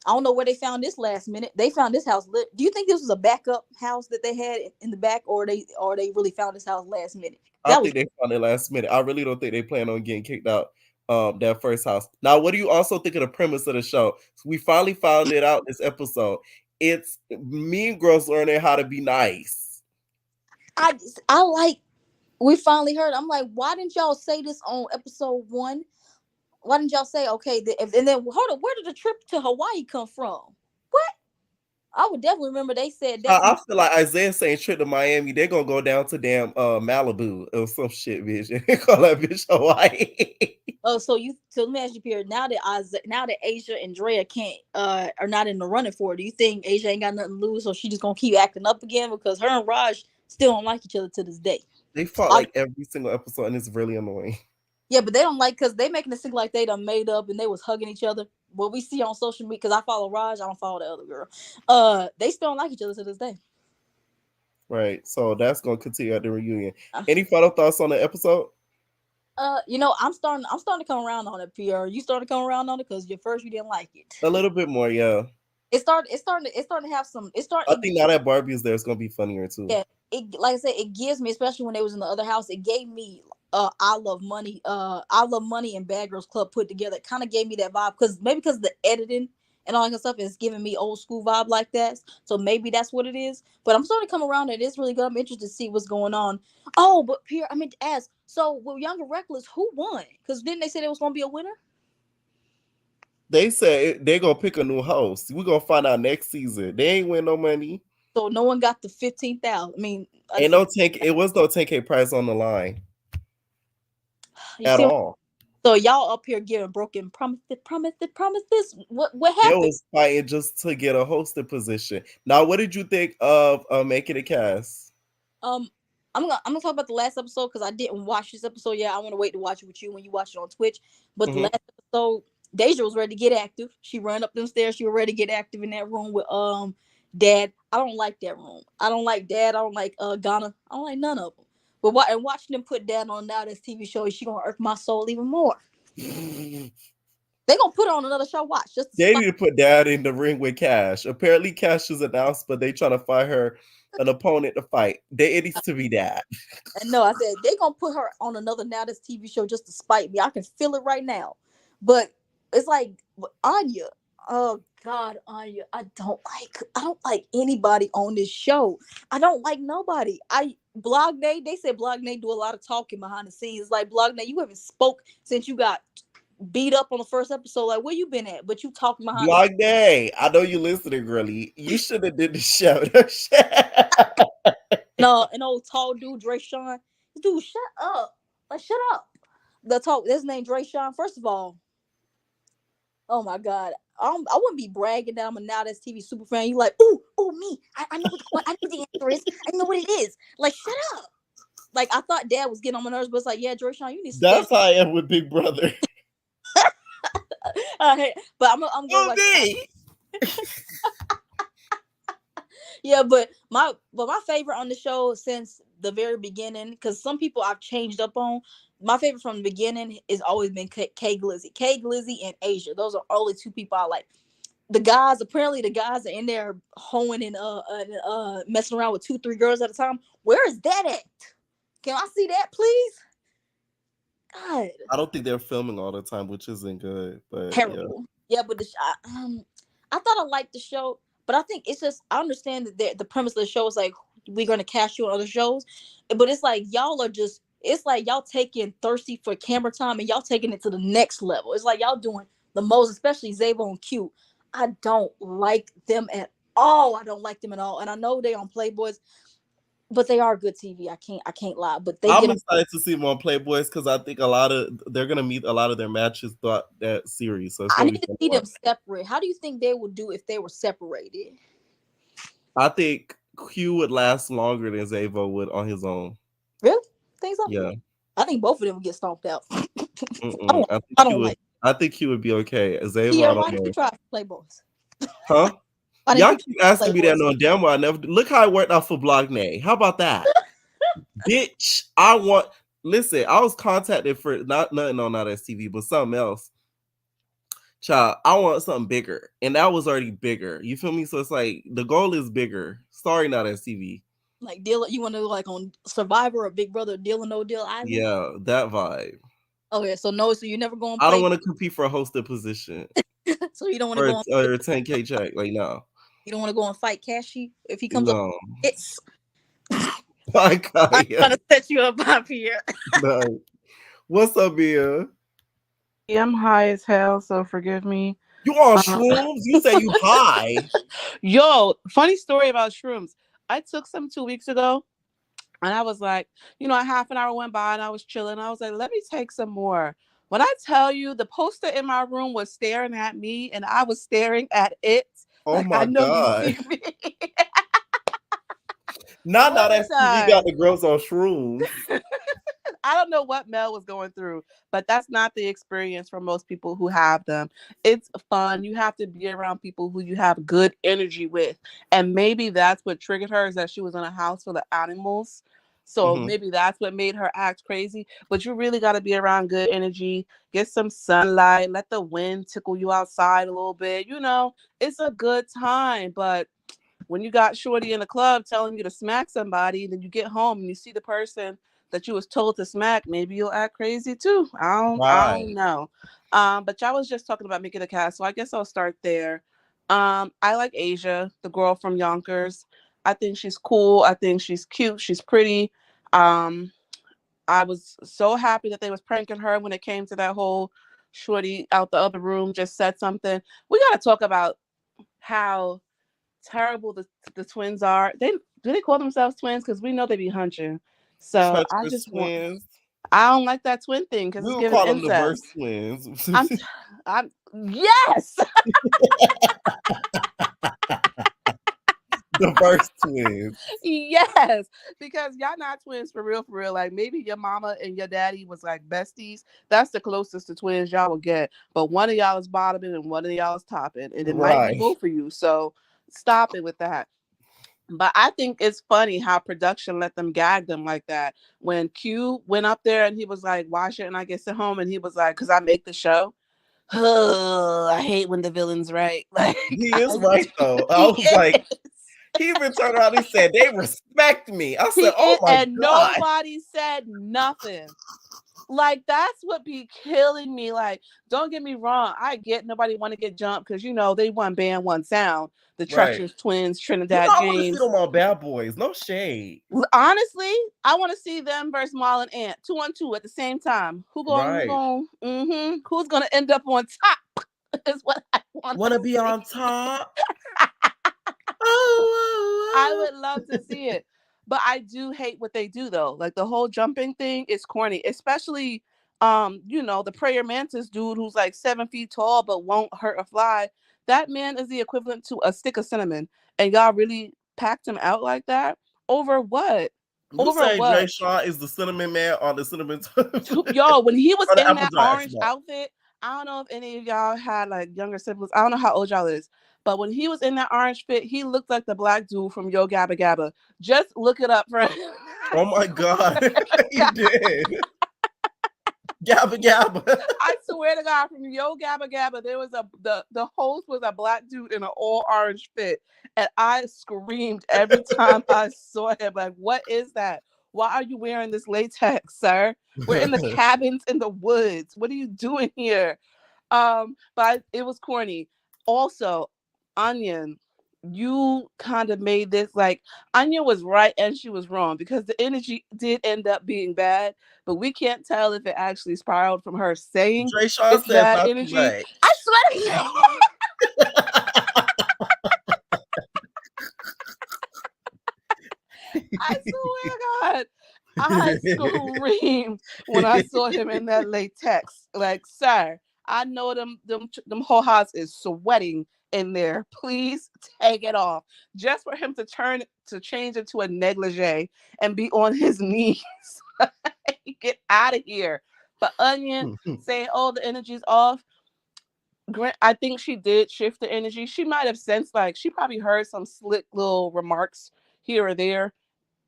I don't know where they found this last minute. They found this house lit. Do you think this was a backup house that they had in the back, or they really found this house last minute? I think they found it last minute. I really don't think they plan on getting kicked out that first house. Now, what do you also think of the premise of the show? So we finally found it out this episode. It's Mean Girls learning how to be nice. We finally heard. I'm like, why didn't y'all say this on episode 1? Why didn't y'all say, okay, and then hold on, where did the trip to Hawaii come from? What? I would definitely remember they said that. I feel like Isaiah saying trip to Miami, they're going to go down to damn Malibu or some shit, bitch. They call that bitch Hawaii. Oh, so let me ask you, Pierre, now that Asia and Drea are not in the running for it, do you think Asia ain't got nothing to lose, so she just going to keep acting up again? Because her and Raj still don't like each other to this day. They fought like every single episode, and it's really annoying. Yeah, but they don't like, because they making it seem like they done made up and they was hugging each other. What we see on social media, because I follow Raj, I don't follow the other girl. They still don't like each other to this day. Right. So that's gonna continue at the reunion. Any final thoughts on the episode? I'm starting to come around on it, PR. You starting to come around on it because at first you didn't like it. A little bit more, yeah. It's starting to have some. I think now that Barbie is there, it's gonna be funnier too. Yeah, like I said, it gives me, especially when they was in the other house, it gave me I Love Money and Bad Girls Club put together. It kind of gave me that vibe because the editing and all that kind of stuff is giving me old school vibe like that. So maybe that's what it is. But I'm starting to come around and it's really good. I'm interested to see what's going on. Oh, but Pierre, I meant to ask. So with Young and Reckless, who won? Because didn't they say there was going to be a winner? They said they're gonna pick a new host. We're gonna find out next season. They ain't win no money. So no one got the 15,000. I mean, Ain't no 10. It was no 10K price on the line at all. So y'all up here giving broken promises. What They happened? was fighting just to get a hosted position. Now, what did you think of making a cast? I'm gonna talk about the last episode because I didn't watch this episode yet. I want to wait to watch it with you when you watch it on Twitch. But the last episode, Deja was ready to get active. She ran up them stairs. She was ready to get active in that room with Dad. I don't like that room. I don't like Dad. I don't like Ghana. I don't like none of them. But watching them put Dad on now this TV show, she gonna irk my soul even more. They gonna put her on another show. Watch. They need to put Dad in the ring with Cash. Apparently, Cash is announced, but they trying to find her an opponent to fight. It needs to be Dad. And no, I said they gonna put her on another now this TV show just to spite me. I can feel it right now. But it's like Anya. Oh God, Anya. I don't like anybody on this show. I don't like nobody. Blognay, they said Blognay do a lot of talking behind the scenes. Like Blognay, you haven't spoke since you got beat up on the first episode. Like, where you been at? But you talking behind Blognay, I know you listening, girly. You should have did the show. No, an old tall dude, Dre Sean. Dude, shut up. Like, shut up. His name Dre Sean. First of all, oh my God. I wouldn't be bragging that I'm a Now That's TV super fan. You like, ooh, me. I know I know the answer is. I know what it is. Like, shut up. Like, I thought Dad was getting on my nerves, but it's like, yeah, Dre Sean, you need to That's how I am with Big Brother. But I'm going like yeah, but my favorite on the show since the very beginning, because some people I've changed up on. My favorite from the beginning has always been K Glizzy and Asia. Those are only two people I like. The guys, apparently the guys are in there hoeing and messing around with 2-3 girls at a time. Where is that at? Can I see that, please? God. I don't think they're filming all the time, which isn't good. But terrible. Yeah, but I thought I liked the show, but I think it's just I understand that the premise of the show is like we're gonna cast you on other shows, but it's like y'all are just. It's like y'all taking Thirsty for camera time and y'all taking it to the next level. It's like y'all doing the most, especially Zabo and Q. I don't like them at all. I don't like them at all. And I know they on Playboys, but they are good TV. I can't lie. But I'm excited to see them on Playboys because I think they're gonna meet a lot of their matches throughout that series. So I need to see them separate. How do you think they would do if they were separated? I think Q would last longer than Zabo would on his own. Really? Think so? Yeah. I think both of them would get stomped out. I think he would be okay. Zabo, yeah, I don't why did know. you try Playboys? Huh? Y'all keep asking me that no damn well. I never look how it worked out for Blognay. How about that? Bitch, I was contacted for nothing on Not STV, but something else. Child, I want something bigger. And that was already bigger. You feel me? So it's like the goal is bigger. Sorry, Not STV. Like deal, you want to like on Survivor or Big Brother, Deal or No Deal Island? Yeah, that vibe. Okay, so you're never going. I don't want to compete for a hosted position. So you don't want to go on or a 10K check, like no. You don't want to go and fight Cashy if he comes no. up. It's my God, I'm trying to set you up up here. No. What's up, Bia? Yeah, I'm high as hell, so forgive me. You on shrooms? You say you high? Yo, funny story about shrooms. I took some 2 weeks ago, and I was like, a half an hour went by, and I was chilling. I was like, let me take some more. When I tell you, the poster in my room was staring at me, and I was staring at it. Oh like, my God! You see me. Not that you got the girls on shrooms. I don't know what Mel was going through, but that's not the experience for most people who have them. It's fun. You have to be around people who you have good energy with. And maybe that's what triggered her, is that she was in a house full of animals. So maybe that's what made her act crazy. But you really got to be around good energy. Get some sunlight. Let the wind tickle you outside a little bit. It's a good time. But when you got Shorty in the club telling you to smack somebody, then you get home and you see the person that you was told to smack, maybe you'll act crazy too. I don't know. But y'all was just talking about making a cast, so I guess I'll start there. I like Asia, the girl from Yonkers. I think she's cool. I think she's cute. She's pretty. I was so happy that they was pranking her when it came to that whole shorty out the other room just said something. We got to talk about how terrible the twins are. Do they call themselves twins? Because we know they be hunching. So Treacherous twins. I don't like that twin thing because We it's will giving call them the incest. verse twins. I'm yes. The verse twins. Yes, because y'all not twins for real, for real. Like maybe your mama and your daddy was like besties. That's the closest to twins y'all will get. But one of y'all is bottoming and one of y'all is topping, and it might be both of you. So stop it with that. But I think it's funny how production let them gag them like that. When Q went up there and he was like, "Why shouldn't I get sent home?" and he was like, "Because I make the show." I hate when the villain's right. Like he is right though. I was like, he even turned around and said, "They respect me." I said, "Oh my and God." Nobody said nothing. Like that's what be killing me. Like, don't get me wrong. I get nobody want to get jumped because they one band, one sound. The Treacherous Twins, Trinidad I want to see James. them all Bad Boys. No shade. Honestly, I want to see them versus Marl and Ant 2-on-2 at the same time. Who's gonna end up on top? Is what I want to be on top. I would love to see it. But I do hate what they do though. Like the whole jumping thing is corny, especially the prayer mantis dude who's like 7 feet tall but won't hurt a fly. That man is the equivalent to a stick of cinnamon. And y'all really packed him out like that? Over what? You say Jay Shaw is the cinnamon man on the cinnamon Yo, when he was in that orange spot. outfit, I don't know if any of y'all had like younger siblings. I don't know how old y'all is. But when he was in that orange fit, he looked like the black dude from Yo Gabba Gabba. Just look it up, friend. Oh my God. He did. Gabba Gabba. I swear to God, from Yo Gabba Gabba, there was the host was a black dude in an all orange fit. And I screamed every time I saw him. Like, what is that? Why are you wearing this latex, sir? We're in the cabins in the woods. What are you doing here? But it was corny. Also, Onion, you kind of made this like Anya was right and she was wrong because the energy did end up being bad, but we can't tell if it actually spiraled from her saying Jay Shaw it's said bad not energy. too I swear to I swear to God, I screamed when I saw him in that latex. Like, sir, I know them ho-has is sweating in there. Please take it off. Just for him to change it to a negligee and be on his knees. Get out of here. But Onion saying, "Oh, the energy's off." I think she did shift the energy. She might have sensed, like, she probably heard some slick little remarks here or there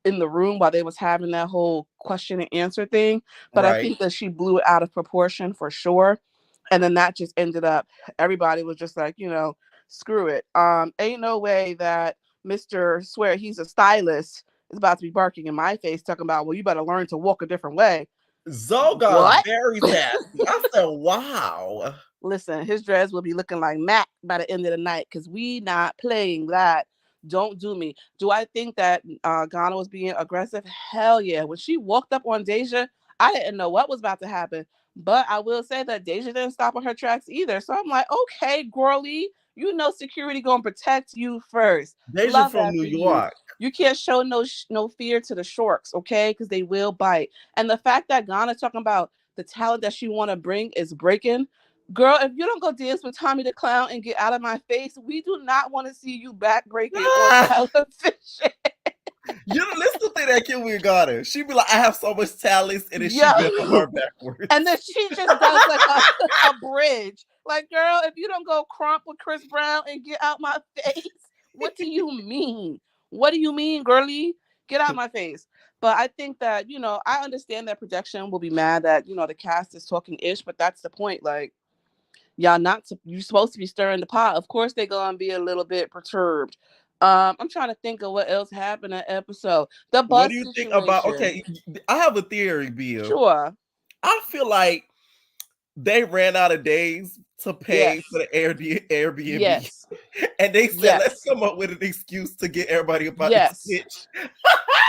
in the room while they was having that whole question and answer thing. But I think that she blew it out of proportion for sure. And then that just ended up, everybody was just like, screw it. Ain't no way that Mr. Swear he's a stylist is about to be barking in my face talking about, well, you better learn to walk a different way. Zoe got very sassy. I said, wow. Listen, his dreads will be looking like Mac by the end of the night because we not playing that. Don't do me. Do I think that Ghana was being aggressive? Hell yeah. When she walked up on Deja, I didn't know what was about to happen. But I will say that Deja didn't stop on her tracks either. So I'm like, okay, girly, security gonna protect you first. Deja from New York. You can't show no fear to the shorts, okay? Because they will bite. And the fact that Ghana talking about the talent that she want to bring is breaking. Girl, if you don't go dance with Tommy the Clown and get out of my face, we do not want to see you back breaking on television. Listen to that kid we got her. She be like, I have so much talent, and then she bent her arm backwards. And then she just does like a bridge. Like, girl, if you don't go crump with Chris Brown and get out my face, what do you mean? What do you mean, girly? Get out my face. But I think that, I understand that production will be mad that, the cast is talking ish, but that's the point. Like, you're supposed to be stirring the pot. Of course, they're going to be a little bit perturbed. I'm trying to think of what else happened in that episode. The bus What do you think about, okay, I have a theory, Bill. Sure. I feel like they ran out of days to pay Yes. for the Airbnb. Yes. And they said, Yes. let's come up with an excuse to get everybody about Yes. this bitch.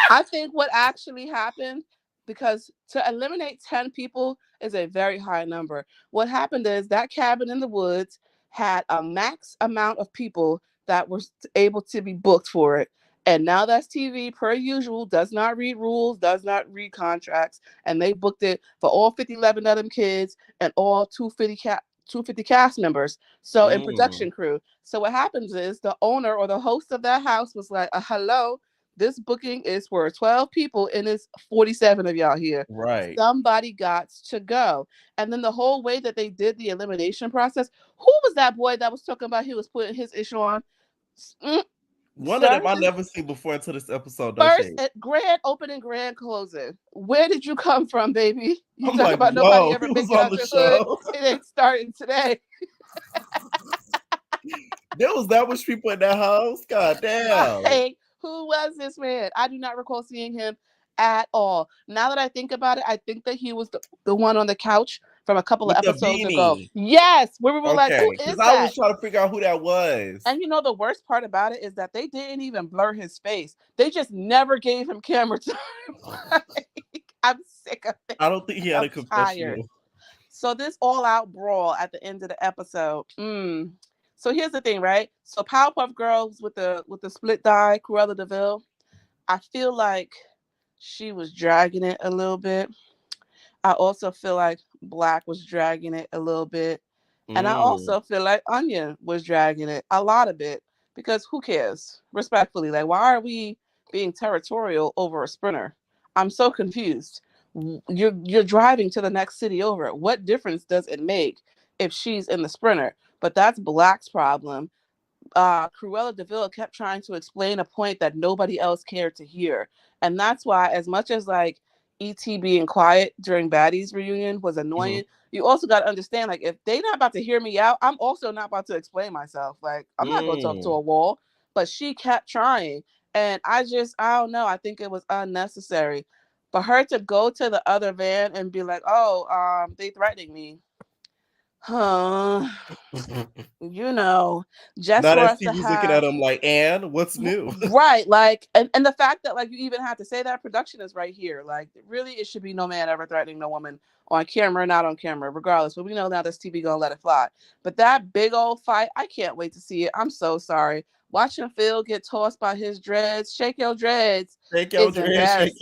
I think what actually happened, because to eliminate 10 people is a very high number. What happened is that cabin in the woods had a max amount of people that were able to be booked for it. And now that's TV, per usual, does not read rules, does not read contracts. And they booked it for all 11 of them kids and all 250 cast members. So in production crew. So what happens is the owner or the host of that house was like, hello, this booking is for 12 people and it's 47 of y'all here. Right. Somebody got to go. And then the whole way that they did the elimination process, who was that boy that was talking about he was putting his issue on? One of them I never seen before until this episode. First, grand opening, grand closing. Where did you come from, baby? You talk like, about nobody ever making out your hood. It ain't starting today. There was that much people in that house. God damn. Hey, who was this man? I do not recall seeing him at all. Now that I think about it, I think that he was the one on the couch from a couple of episodes ago. Yes, where we were like, who is that? I was trying to figure out who that was. And you know, the worst part about it is that they didn't even blur his face. They just never gave him camera time. I'm sick of it. I don't think he had a confessional. So this all-out brawl at the end of the episode. So here's the thing, right? So Powerpuff Girls with the split die, Cruella de Vil, I feel like she was dragging it a little bit. I also feel like Black was dragging it a little bit. And I also feel like Onion was dragging it a lot of it. Because who cares? Respectfully, like, why are we being territorial over a sprinter? I'm so confused. You're driving to the next city over. What difference does it make if she's in the sprinter? But that's Black's problem. Cruella de Vil kept trying to explain a point that nobody else cared to hear. And that's why, as much as like E.T. being quiet during Baddies reunion was annoying, you also got to understand, like, if they not about to hear me out, I'm also not about to explain myself. Like, I'm not going to talk to a wall. But she kept trying. And I don't know. I think it was unnecessary. For her to go to the other van and be like, they threatening me. You know, just now for that us to Stevie's have, looking at him like, and what's new? Right, like, and the fact that, like, you even have to say that production is right here. Like, really, it should be no man ever threatening no woman on camera or not on camera, regardless. But we know now this TV gonna let it fly. But that big old fight, I can't wait to see it. I'm so sorry. Watching Phil get tossed by his dreads, shake your dreads, shake your dreads.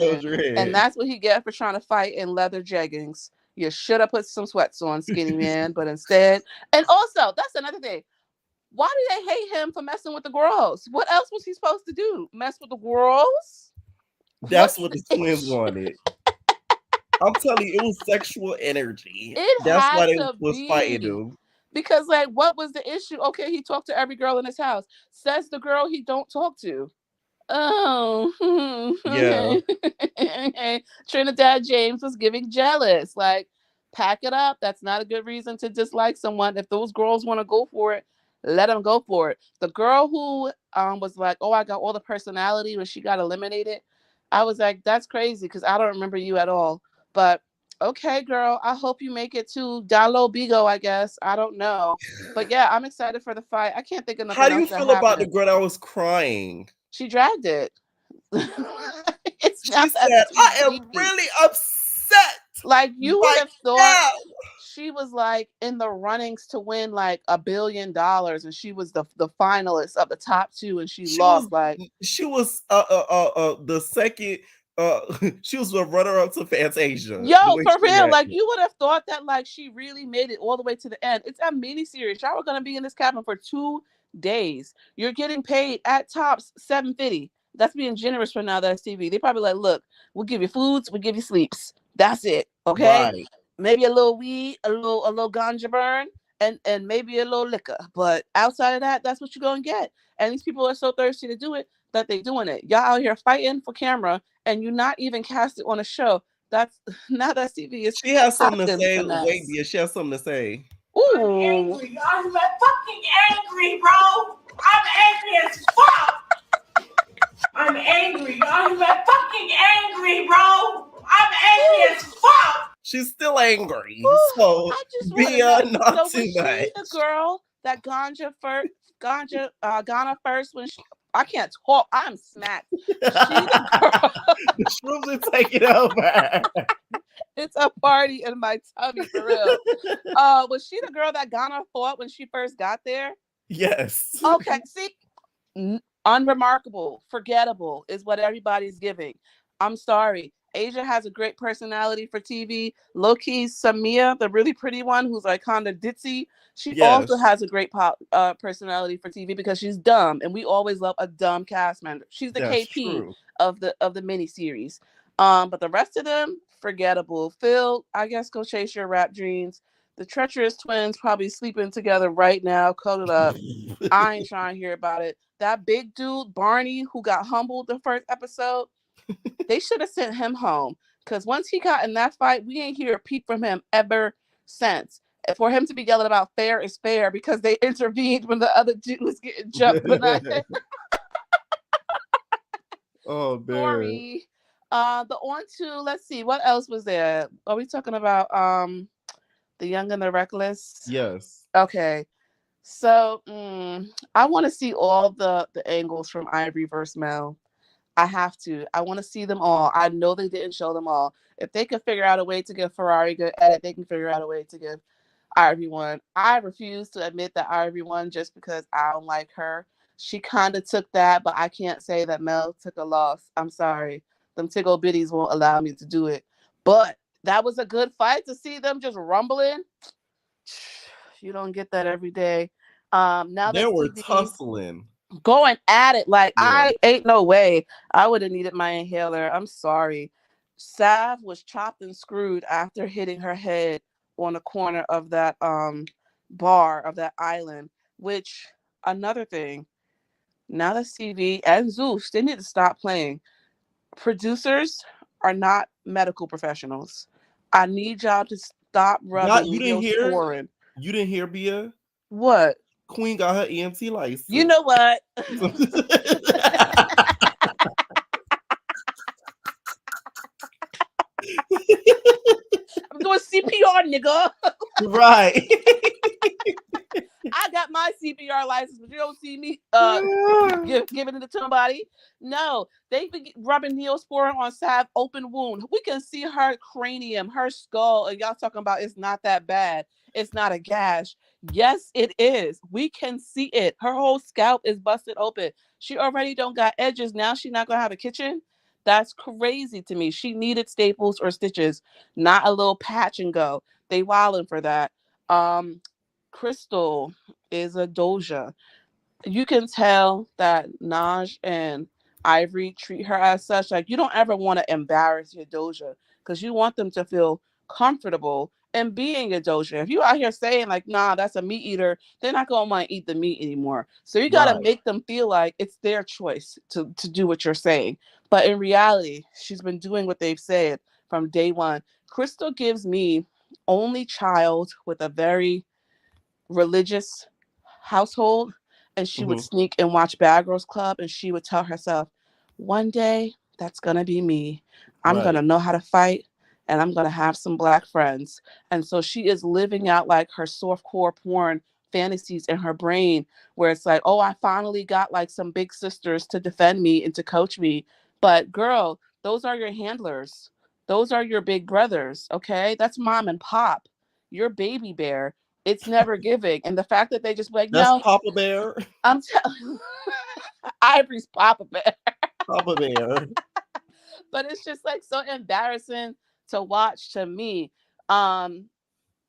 And that's what he get for trying to fight in leather jeggings. You should have put some sweats on, skinny man, but instead. And also, that's another thing. Why do they hate him for messing with the girls? What else was he supposed to do? Mess with the girls? That's what the twins wanted. I'm telling you, it was sexual energy. That's why they was fighting him. Because, like, what was the issue? Okay, he talked to every girl in his house. Says the girl he don't talk to. Oh, yeah. Trinidad James was giving jealous. Like, pack it up. That's not a good reason to dislike someone. If those girls want to go for it, let them go for it. The girl who was like, oh, I got all the personality when she got eliminated, I was like, that's crazy because I don't remember you at all. But okay, girl, I hope you make it to Dalo Bigo, I guess. I don't know. But yeah, I'm excited for the fight. I can't think of nothing else. How do you feel about the girl that was crying? She dragged it. She said, I am really upset. Like, you would have thought she was like in the runnings to win like $1 billion, and she was the finalist of the top two, and she lost. She was the second. She was a runner-up to Fantasia. Yo, for real, like, you would have thought that, like, she really made it all the way to the end. It's a mini-series. Y'all were gonna be in this cabin for 2 days. You're getting paid at tops $750. That's being generous for now. That's TV. They probably like, look, we'll give you foods, we'll give you sleeps. That's it. Okay. Right. Maybe a little weed, a little ganja burn, and maybe a little liquor. But outside of that, that's what you're gonna get. And these people are so thirsty to do it that they're doing it. Y'all out here fighting for camera, and you're not even casted on a show. That's now that TV is. She has something to say. Wait, yeah, she has something to say. Ooh. I'm angry. I'm fucking angry, bro. I'm angry as fuck. I'm angry. I'm fucking angry, bro. I'm angry as fuck. She's still angry. Whew, So I just want to be know. not So too was she much. the girl that Ghana first when I can't talk. I'm smacked. Was she the girl? The shrooms are taking over. It's a party in my tummy for real. Was she the girl that Ghana fought when she first got there? Yes. Okay, see, unremarkable, forgettable is what everybody's giving. I'm sorry. Asia has a great personality for TV. Low-key, Samia, the really pretty one who's like kind of ditzy, she also Yes. has a great personality for TV because she's dumb, and we always love a dumb cast member. She's the That's KP true. of the miniseries. But the rest of them, forgettable. Phil, I guess go chase your rap dreams. The treacherous twins probably sleeping together right now, cuddled up. I ain't trying to hear about it. That big dude, Barney, who got humbled the first episode, they should have sent him home. Because once he got in that fight, we ain't hear a peep from him ever since. And for him to be yelling about fair is fair because they intervened when the other dude was getting jumped. Oh, man. Sorry. The on to, let's see, what else was there? Are we talking about The Young and the Reckless? Yes. Okay. So I want to see all the angles from Ivory versus Mel. I have to. I want to see them all. I know they didn't show them all. If they could figure out a way to give Ferrari good edit, they can figure out a way to give Ivory one. I refuse to admit that Ivory won just because I don't like her. She kind of took that, but I can't say that Mel took a loss. I'm sorry. Them tickle bitties won't allow me to do it. But that was a good fight to see them just rumbling. You don't get that every day. Now They that were TV tussling. going at it, like Yeah. I ain't no way. I would have needed my inhaler. I'm sorry. Sav was chopped and screwed after hitting her head on the corner of that bar of that island. Which, another thing, now that CV and Zeus, they need to stop playing. Producers are not medical professionals. I need y'all to stop rubbing You didn't hear? Neosporin. You didn't hear, Bia? What? Queen got her EMT license. You know what? I'm doing CPR, nigga. Right. I got my CPR license, but you don't see me giving it to somebody. No, they've been rubbing Neosporin on Sav open wound. We can see her cranium, her skull, and y'all talking about it's not that bad. It's not a gash. Yes, it is. We can see it. Her whole scalp is busted open. She already don't got edges. Now she's not gonna have a kitchen. That's crazy to me. She needed staples or stitches, not a little patch and go. They wilding for that. Crystal is a doja. You can tell that Naj and Ivory treat her as such. Like, you don't ever want to embarrass your doja because you want them to feel comfortable in being a doja. If you out here saying like, nah, that's a meat eater, they're not gonna want to eat the meat anymore. So you gotta make them feel like it's their choice to do what you're saying. But in reality, she's been doing what they've said from day one. Crystal gives me only child with a very religious household, and she would sneak and watch Bad Girls Club, and she would tell herself, one day that's gonna be me. I'm gonna know how to fight, and I'm gonna have some black friends. And so she is living out like her softcore porn fantasies in her brain, where it's like, oh, I finally got like some big sisters to defend me and to coach me. But girl, those are your handlers. Those are your big brothers, okay? That's mom and pop. You're baby bear. It's never giving. And the fact that they just like, that's no, Papa Bear. I'm telling Ivory's Papa Bear. Papa Bear. But it's just like so embarrassing to watch to me.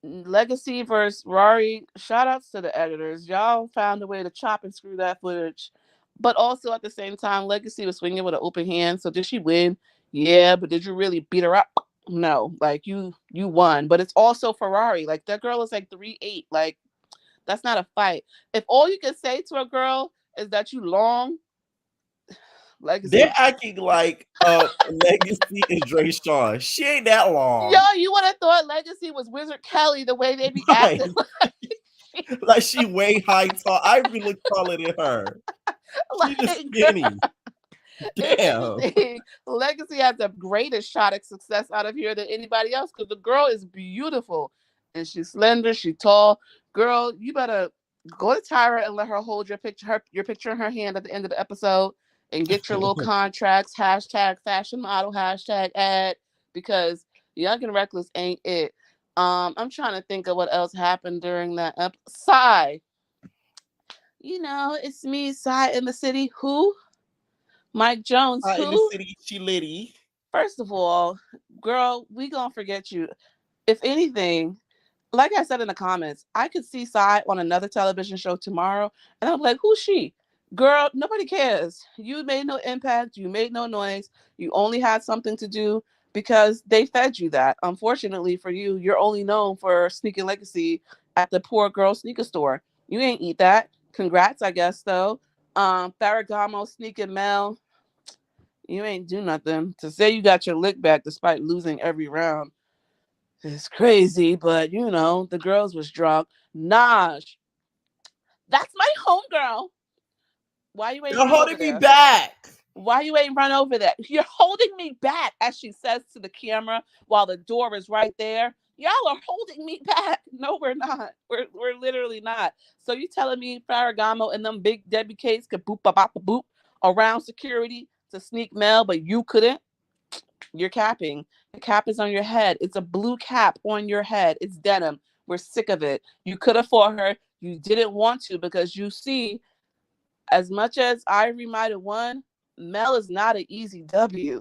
Legacy versus Rory, shout outs to the editors. Y'all found a way to chop and screw that footage. But also at the same time, Legacy was swinging with an open hand. So did she win? Yeah, but did you really beat her up? No, like you won. But it's also Ferrari. Like that girl is like 3'8". Like that's not a fight. If all you can say to a girl is that you long, Legacy. They're acting like Legacy and Dre Shaw. She ain't that long. Yo, you would have thought Legacy was Wizard Kelly the way they be acting. Like she way high tall. I really look taller than her. She's just skinny. Damn. If anything, Legacy has the greatest shot at success out of here than anybody else because the girl is beautiful and she's slender, she's tall. Girl, you better go to Tyra and let her hold your picture in her hand at the end of the episode and get your little contracts, hashtag fashion model, hashtag ad, because Young and Reckless ain't it. I'm trying to think of what else happened during that Psy. You know, it's me, Psy in the city. Who? Mike Jones. In the Who? city, she litty. First of all, girl, we gonna forget you. If anything, like I said in the comments, I could see Psy on another television show tomorrow, and I'm like, who's she? Girl, nobody cares. You made no impact. You made no noise. You only had something to do because they fed you that. Unfortunately for you, you're only known for sneaking Legacy at the poor girl sneaker store. You ain't eat that. Congrats, I guess, though. Ferragamo sneaking Mel. You ain't do nothing. To say you got your lick back despite losing every round is crazy, but you know, the girls was drunk. Naj, that's my homegirl. Why you ain't You're run over holding me there? back. Why you ain't run over there? You're holding me back, as she says to the camera while the door is right there. Y'all are holding me back. No, we're not. We're literally not. So you telling me Ferragamo and them big Debbie Cates could boop bop boop around security to sneak Mel, but you couldn't? You're capping. The cap is on your head. It's a blue cap on your head. It's denim. We're sick of it. You could have fought her. You didn't want to because you see, as much as Ivory might have won, Mel is not an easy W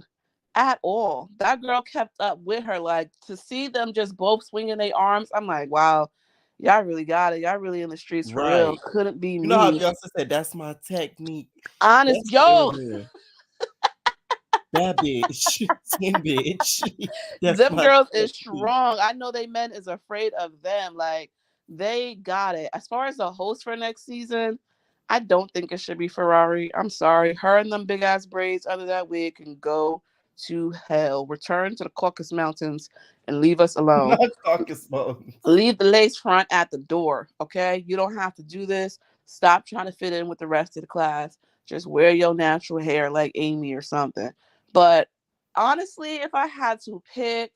at all. That girl kept up with her. Like, to see them just both swinging their arms, I'm like, wow, y'all really got it. Y'all really in the streets for real. Right. Couldn't be You me. know how Beyonce said, that's my technique. Honest, That's yo. that bitch. Same bitch. That's Them my girls is technique. strong. I know they men is afraid of them. Like, they got it. As far as the host for next season, I don't think it should be Ferrari. I'm sorry. Her and them big ass braids under that wig can go to hell. Return to the Caucasus Mountains and leave us alone. Not Caucasus Mountains. Leave the lace front at the door, okay? You don't have to do this. Stop trying to fit in with the rest of the class. Just wear your natural hair like Amy or something. But honestly, if I had to pick,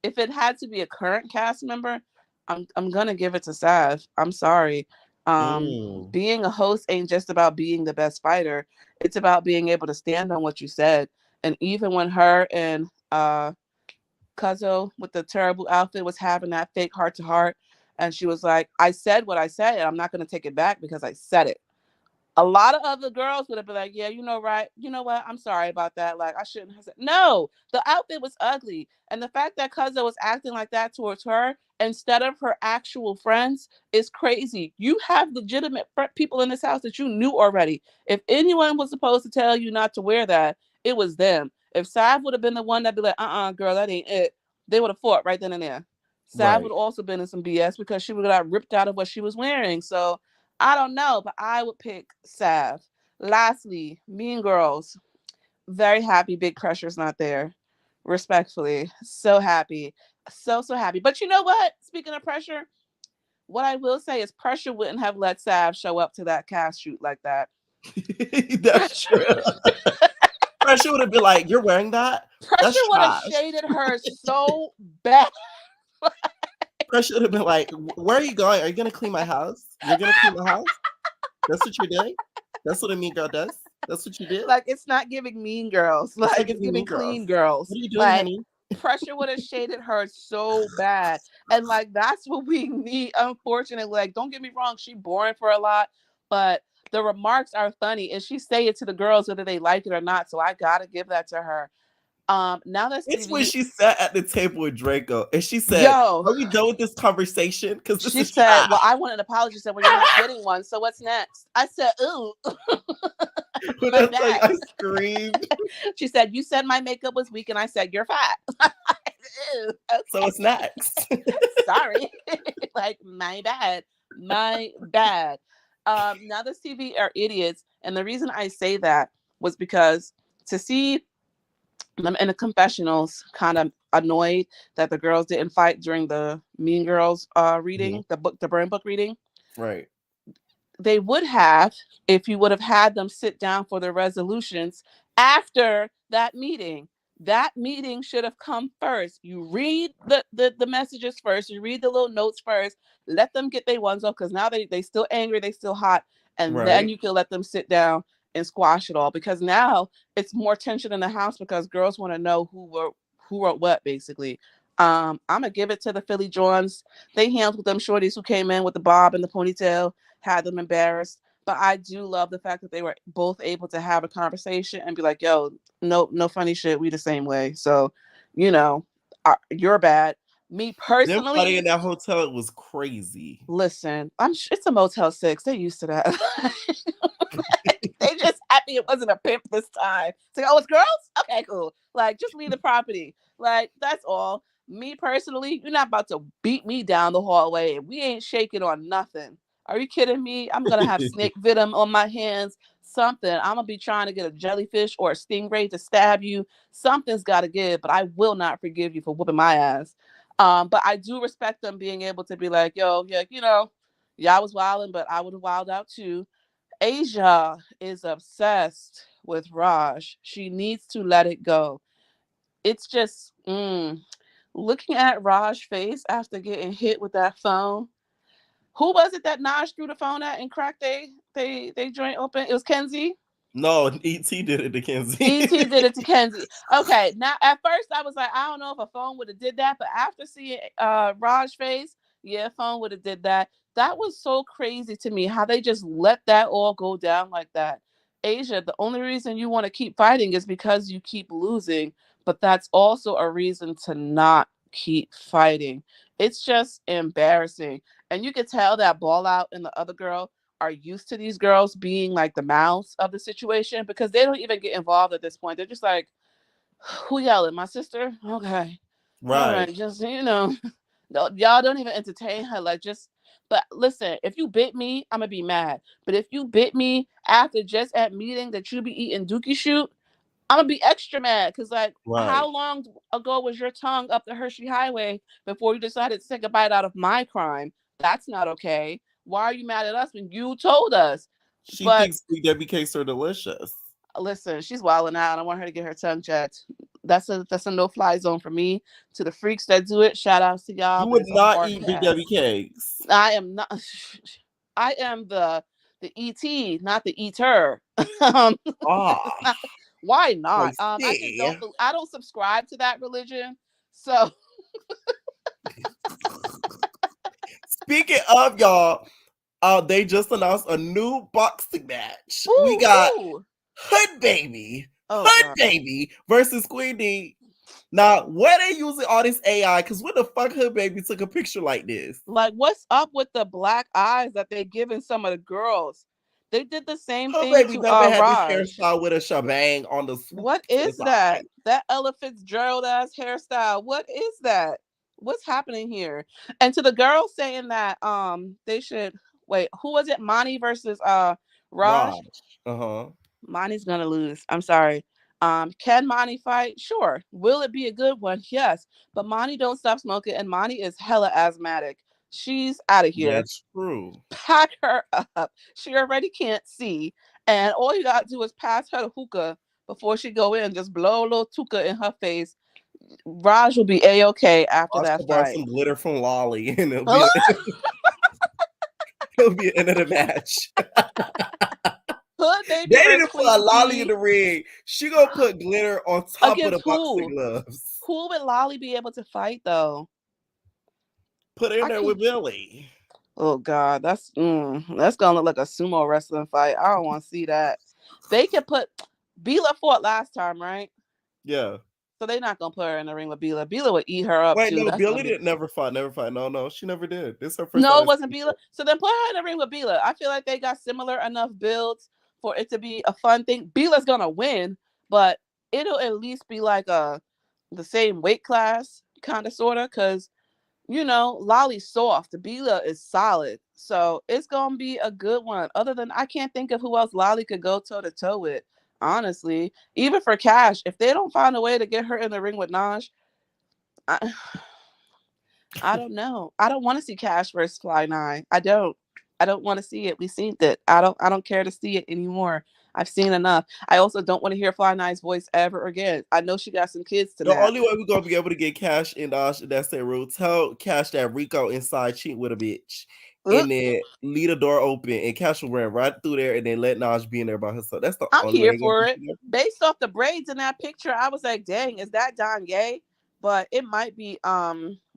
if it had to be a current cast member, I'm gonna give it to Sav. I'm sorry. Being a host ain't just about being the best fighter. It's about being able to stand on what you said. And even when her and Cuzzo with the terrible outfit was having that fake heart to heart, and she was like, I said what I said, and I'm not gonna take it back because I said it. A lot of other girls would have been like, yeah, you know, right. You know what? I'm sorry about that. Like, I shouldn't have said. No, the outfit was ugly. And the fact that Cuzzo was acting like that towards her instead of her actual friends is crazy. You have legitimate people in this house that you knew already. If anyone was supposed to tell you not to wear that, it was them. If Sav would have been the one that'd be like, girl, that ain't it, they would have fought right then and there. Sav would have also been in some BS because she would have got ripped out of what she was wearing. So I don't know, but I would pick Sav. Lastly, Mean Girls. Very happy Big Pressure's not there. Respectfully. So happy. So happy. But you know what? Speaking of Pressure, what I will say is Pressure wouldn't have let Sav show up to that cast shoot like that. That's true. Pressure would have been like, you're wearing that? Pressure would have shaded her so bad. Pressure would have been like, where are you going? Are you going to clean my house? You're going to clean my house? That's what you're doing? That's what a mean girl does? That's what you did? Like, it's not giving Mean Girls. Like, it's giving Clean Girls. What are you doing, like, honey? Pressure would have shaded her so bad. And like, that's what we need, unfortunately. Like, don't get me wrong, she boring for a lot, but the remarks are funny. And she say it to the girls whether they like it or not. So I gotta give that to her. Now that's it's when she sat at the table with Draco and she said, Yo, are we done with this conversation? Because she said, well, I want an apology. She said, well, you're not getting one. So what's next? I said, ooh. Like I screamed. She said, you said my makeup was weak, and I said, you're fat. Ew, okay. So what's next? Sorry. Like, my bad. My bad. Now the TV are idiots. And the reason I say that was because to see them in the confessionals kind of annoyed that the girls didn't fight during the Mean Girls reading, the Burn Book reading. Right. they would have if you would have had them sit down for the resolutions after that meeting. That meeting should have come first. You read the messages first. You read the little notes first. Let them get their ones off because now they still angry. They still hot. And then Right. you can let them sit down and squash it all because now it's more tension in the house because girls want to know who wrote what basically. I'm gonna give it to the Philly Johns. They handled them shorties who came in with the bob and the ponytail, had them embarrassed. But I do love the fact that they were both able to have a conversation and be like, "Yo, no funny shit. We the same way." So, you know, you're bad. Me Them fighting personally, in that hotel was crazy. listen, it's a Motel 6. They're used to that. They just happy it wasn't a pimp this time. It's like, oh, it's girls? Okay, cool. Like, just leave the property. Like, that's all. Me personally, you're not about to beat me down the hallway and we ain't shaking on nothing. Are you kidding me? I'm gonna have snake venom on my hands. Something. I'm gonna be trying to get a jellyfish or a stingray to stab you. Something's gotta give, but I will not forgive you for whooping my ass. But I do respect them being able to be like, yo, yeah, y'all was wilding, but I would have wilded out too. Asia is obsessed with Raj. She needs to let it go. It's just looking at Raj's face after getting hit with that phone. Who was it that Naj threw the phone at and cracked they joint open? It was Kenzie. No, E.T. did it to Kenzie. E.T. did it to Kenzie. Okay, now at first I was like, I don't know if a phone would have did that, but after seeing Raj's face, yeah, phone would have did that. That was so crazy to me how they just let that all go down like that. Asia, the only reason you want to keep fighting is because you keep losing, but that's also a reason to not keep fighting. It's just embarrassing. And you could tell that Ball Out and the other girl are used to these girls being like the mouths of the situation because they don't even get involved at this point. They're just like, who yelling? My sister? Okay. All Right. right. Just, no, y'all don't even entertain her. Like, just, but listen, if you bit me, I'm going to be mad. But if you bit me after just at meeting that you be eating dookie shoot, I'm going to be extra mad because, like, Right. how long ago was your tongue up the Hershey Highway before you decided to take a bite out of my crime? That's not okay. Why are you mad at us when you told us? She But thinks Sweet Debbie cakes are delicious. listen, she's wilding out. I want her to get her tongue checked. That's a no-fly zone for me. To the freaks that do it, shout outs to y'all, You but would it's a not hard eat Big pass. Debbie cakes. I am not. I am the ET, not the eater. Ah, Why I not? I just see. I don't subscribe to that religion. So Speaking of y'all, they just announced a new boxing match. We ooh, got ooh. Hood Baby, Oh Hood god. Baby versus Queen D. Now, where they using all this AI? Because what the fuck Hood Baby took a picture like this? Like, what's up with the black eyes that they giving some of the girls? They did the same Hood thing Baby to never had this Raj. hairstyle with a shebang on the swoop What to the is that? side. That Ella Fitzgerald ass hairstyle. What is that? What's happening here? And to the girls saying that they should wait, who was it? Monty versus Raj? Raj. Uh-huh. Monty's gonna lose. I'm sorry. Can Monty fight? Sure. Will it be a good one? Yes. But Monty don't stop smoking, and Monty is hella asthmatic. She's out of here. That's true. Pack her up. She already can't see, and all you gotta do is pass her the hookah before she go in. Just blow a little hookah in her face. Raj will be a-okay after Raj that could borrow fight. some glitter from Lolly, and it'll be the end of the match. Hood Baby They versus didn't put a Queen Lolly in D the ring. She gonna put glitter on top of the against boxing who? gloves. Who would Lolly be able to fight though? Put her in I there with can't. Billy. Oh God, that's gonna look like a sumo wrestling fight. I don't want to see that. They could put Bila fought last time, right? Yeah. So they're not gonna put her in the ring with Bila. Bila would eat her up Wait, too. no, That's Billy gonna be didn't never fought. No, she never did. This is her first no, time. it wasn't Bila. So then put her in the ring with Bila. I feel like they got similar enough builds for it to be a fun thing. Bila's gonna win, but it'll at least be like the same weight class, kind of sorta, because Lolly's soft. Bila is solid. So it's gonna be a good one. Other than I can't think of who else Lolly could go toe to toe with. Honestly, even for Cash, if they don't find a way to get her in the ring with Naj, I don't know. I don't want to see Cash versus Fly 9. I don't. I don't want to see it. We seen it. I don't care to see it anymore. I've seen enough. I also don't want to hear Fly Nine's voice ever again. I know she got some kids to The nap. only way we're gonna be able to get Cash and that's their rule. Tell Cash that Rico inside cheat with a bitch. And then leave the door open and Cash will run right through there and then let Naj be in there by herself. That's the I'm only way here they're gonna for be it. together. Based off the braids in that picture, I was like, dang, is that Danye? But it might be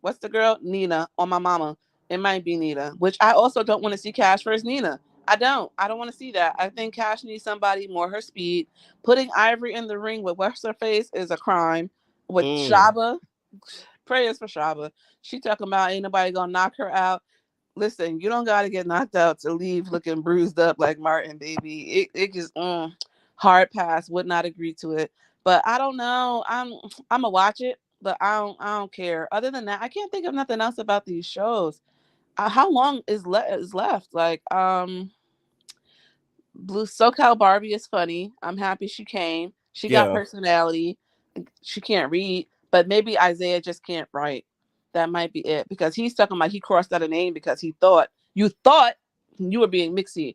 what's the girl? Nina on my mama. It might be Nina, which I also don't want to see Cash versus Nina. I don't want to see that. I think Cash needs somebody more her speed. Putting Ivory in the ring with what's her face is a crime. With Shaba, prayers for Shaba. She talking about ain't nobody gonna knock her out. Listen, you don't got to get knocked out to leave looking bruised up like Martin, baby. It just hard pass. Would not agree to it. But I don't know. I'm gonna watch it, but I don't care. Other than that, I can't think of nothing else about these shows. How long is left? Like Blue SoCal Barbie is funny. I'm happy she came. She got personality. She can't read, but maybe Isaiah just can't write. That might be it because he's talking about he crossed out a name because he thought you were being mixy.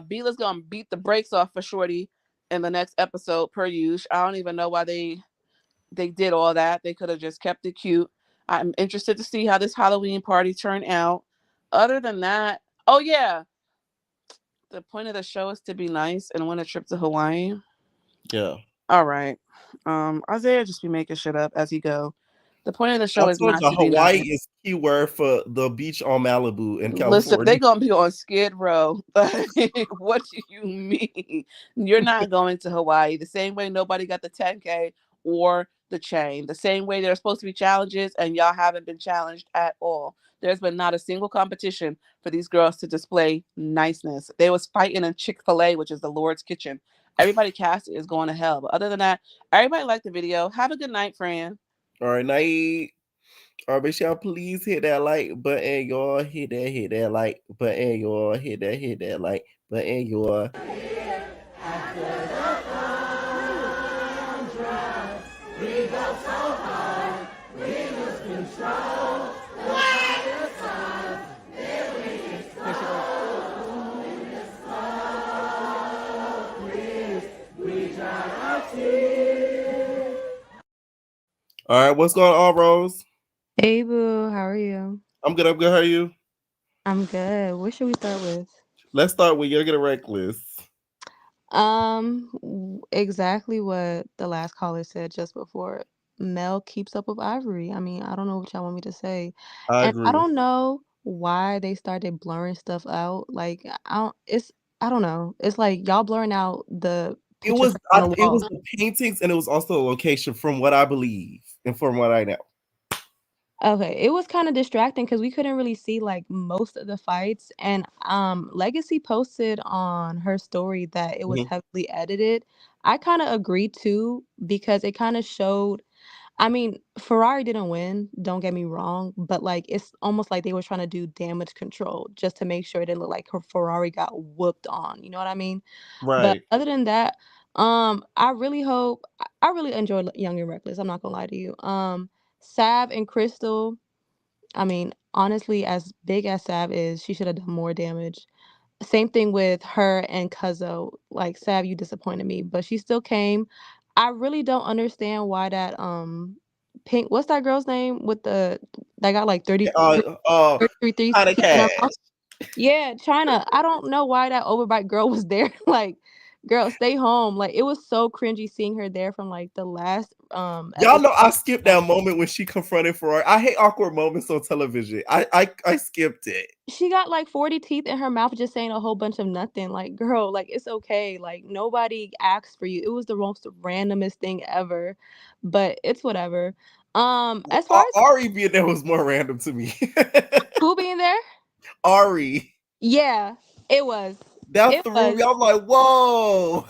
Beela's gonna beat the brakes off for Shorty in the next episode per usual. I don't even know why they did all that. They could have just kept it cute. I'm interested to see how this Halloween party turned out. Other than that, oh yeah, the point of the show is to be nice and win a trip to Hawaii. Yeah. All right. Isaiah just be making shit up as he go. The point of the show I is told not you to be Hawaii nice. is keyword for the beach on Malibu in Listen, California. they're gonna be on Skid Row. What do you mean? You're not going to Hawaii the same way nobody got the 10K or the chain. The same way there's supposed to be challenges and y'all haven't been challenged at all. There's been not a single competition for these girls to display niceness. They was fighting in Chick-fil-A, which is the Lord's kitchen. Everybody cast is going to hell. But other than that, everybody liked the video. Have a good night, Fran. All right, night. All right, make sure y'all please hit that like button, y'all. Hit that like button, y'all. Hit that like button, y'all. All right, what's going on, Rose? Hey boo, how are you? I'm good. How are you? I'm good. What should we start with? Let's start with You're Gonna Reckless. Exactly what the last caller said just before. Mel keeps up with Ivory. I mean, I don't know what y'all want me to say. I And I agree. don't know why they started blurring stuff out. Like, I don't know. It's like y'all blurring out the It picture was frame on the it was wall. the paintings and it was also a location from what I believe and from what I know. Okay, it was kind of distracting because we couldn't really see like most of the fights. And Legacy posted on her story that it was Mhm. heavily edited. I kind of agree too because it kind of showed. I mean, Ferrari didn't win, don't get me wrong, but like it's almost like they were trying to do damage control just to make sure it didn't look like her Ferrari got whooped on. You know what I mean? But Right. other than that, I really hope I really enjoyed Young and Reckless. I'm not gonna lie to you. Sav and Crystal. I mean, honestly, as big as Sav is, she should have done more damage. Same thing with her and Cuzzo. Like Sav, you disappointed me, but she still came. I really don't understand why that Pink, what's that girl's name with the that got like 30 33 teeth Kind of in her cash. mouth? Yeah, China. I don't know why that overbite girl was there. Like, girl, stay home. Like, it was so cringy seeing her there from like the last Y'all episode. know I skipped that moment when she confronted Ferrari. I hate awkward moments on television. I skipped it. She got like 40 teeth in her mouth just saying a whole bunch of nothing. Like, girl, like it's okay. Like nobody asked for you. It was the most randomest thing ever. But it's whatever. As far as Ari being there was more random to me. who being there? Ari. Yeah, it was. That It threw me. was. I'm like, whoa.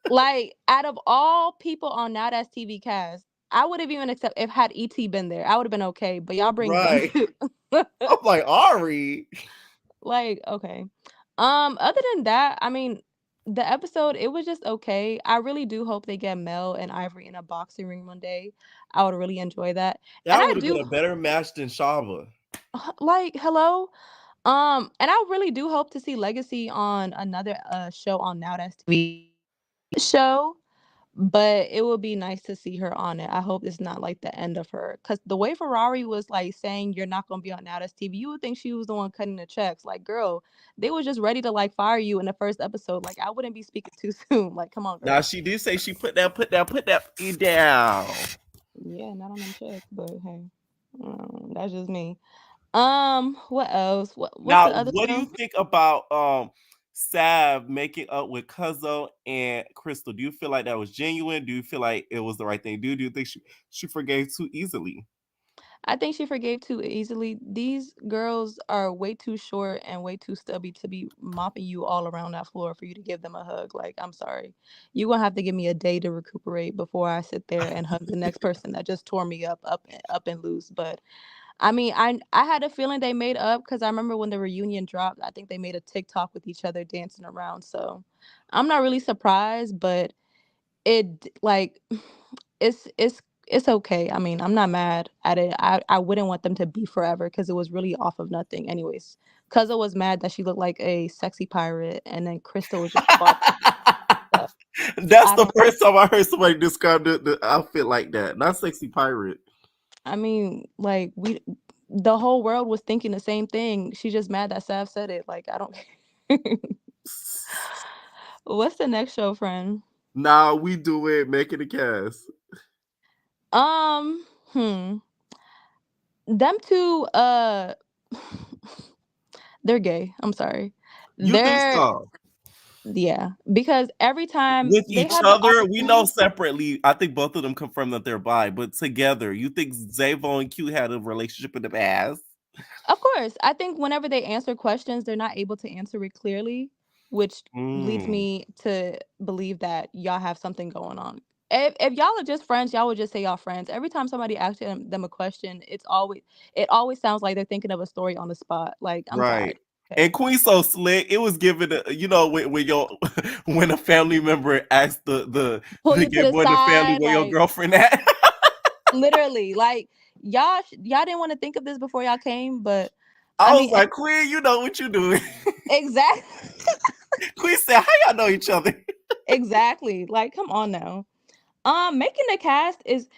Like, out of all people on Now That's TV cast, I would have even accept if had ET been there. I would have been okay. But y'all bring them Right. too. I'm like, Ari. Like, okay. Other than that, I mean, the episode, it was just okay. I really do hope they get Mel and Ivory in a boxing ring one day. I would really enjoy that. And That I would have been do a better match than Shaba. like, hello. And I really do hope to see Legacy on another show on Now That's TV show, but it would be nice to see her on it. I hope it's not like the end of her, because the way Ferrari was like saying you're not gonna be on Now That's TV, you would think she was the one cutting the checks. Like, girl, they was just ready to like fire you in the first episode. Like, I wouldn't be speaking too soon. Like, come on, girl. Now she did say she put that E down. Yeah, not on them checks, but hey, that's just me. What else? What's Now, the other what do you show? think about Sav making up with Cuzzo and Crystal? Do you feel like that was genuine? Do you feel like it was the right thing to do? Do you think she forgave too easily? I think she forgave too easily. These girls are way too short and way too stubby to be mopping you all around that floor for you to give them a hug. Like, I'm sorry. You're gonna have to give me a day to recuperate before I sit there and hug the next person that just tore me up and loose. But I mean, I had a feeling they made up because I remember when the reunion dropped, I think they made a TikTok with each other dancing around. So I'm not really surprised, but it like it's okay. I mean, I'm not mad at it. I wouldn't want them to be forever because it was really off of nothing. Anyways, Cuzzo was mad that she looked like a sexy pirate, and then Crystal was just barking. So That's I the don't. first time I heard somebody describe the outfit like that. Not sexy pirate. I mean, like the whole world was thinking the same thing. She's just mad that Sav said it. Like, I don't. What's the next show, friend? Nah, we do it. Making a cast. Um, hmm. Them two, they're gay. I'm sorry. You think They're so? Yeah, because every time With they each have the other, we know opportunity, separately. I think both of them confirmed that they're bi, but together, you think Zavo and Q had a relationship in the past? of course, I think whenever they answer questions, they're not able to answer it clearly, which leads Mm, me to believe that y'all have something going on. If y'all are just friends, y'all would just say y'all friends. Every time somebody asks them a question, it always sounds like they're thinking of a story on the spot. Like, I'm sorry. right. Okay. And Queen so slick. It was given, when your when a family member asked Pull the you to gay the boy in the family side, where your like girlfriend at. literally, like y'all didn't want to think of this before y'all came, but I I was mean, like, Queen, you know what you doing. exactly. Queen said, how y'all know each other? Exactly. Like, come on now. Making the cast is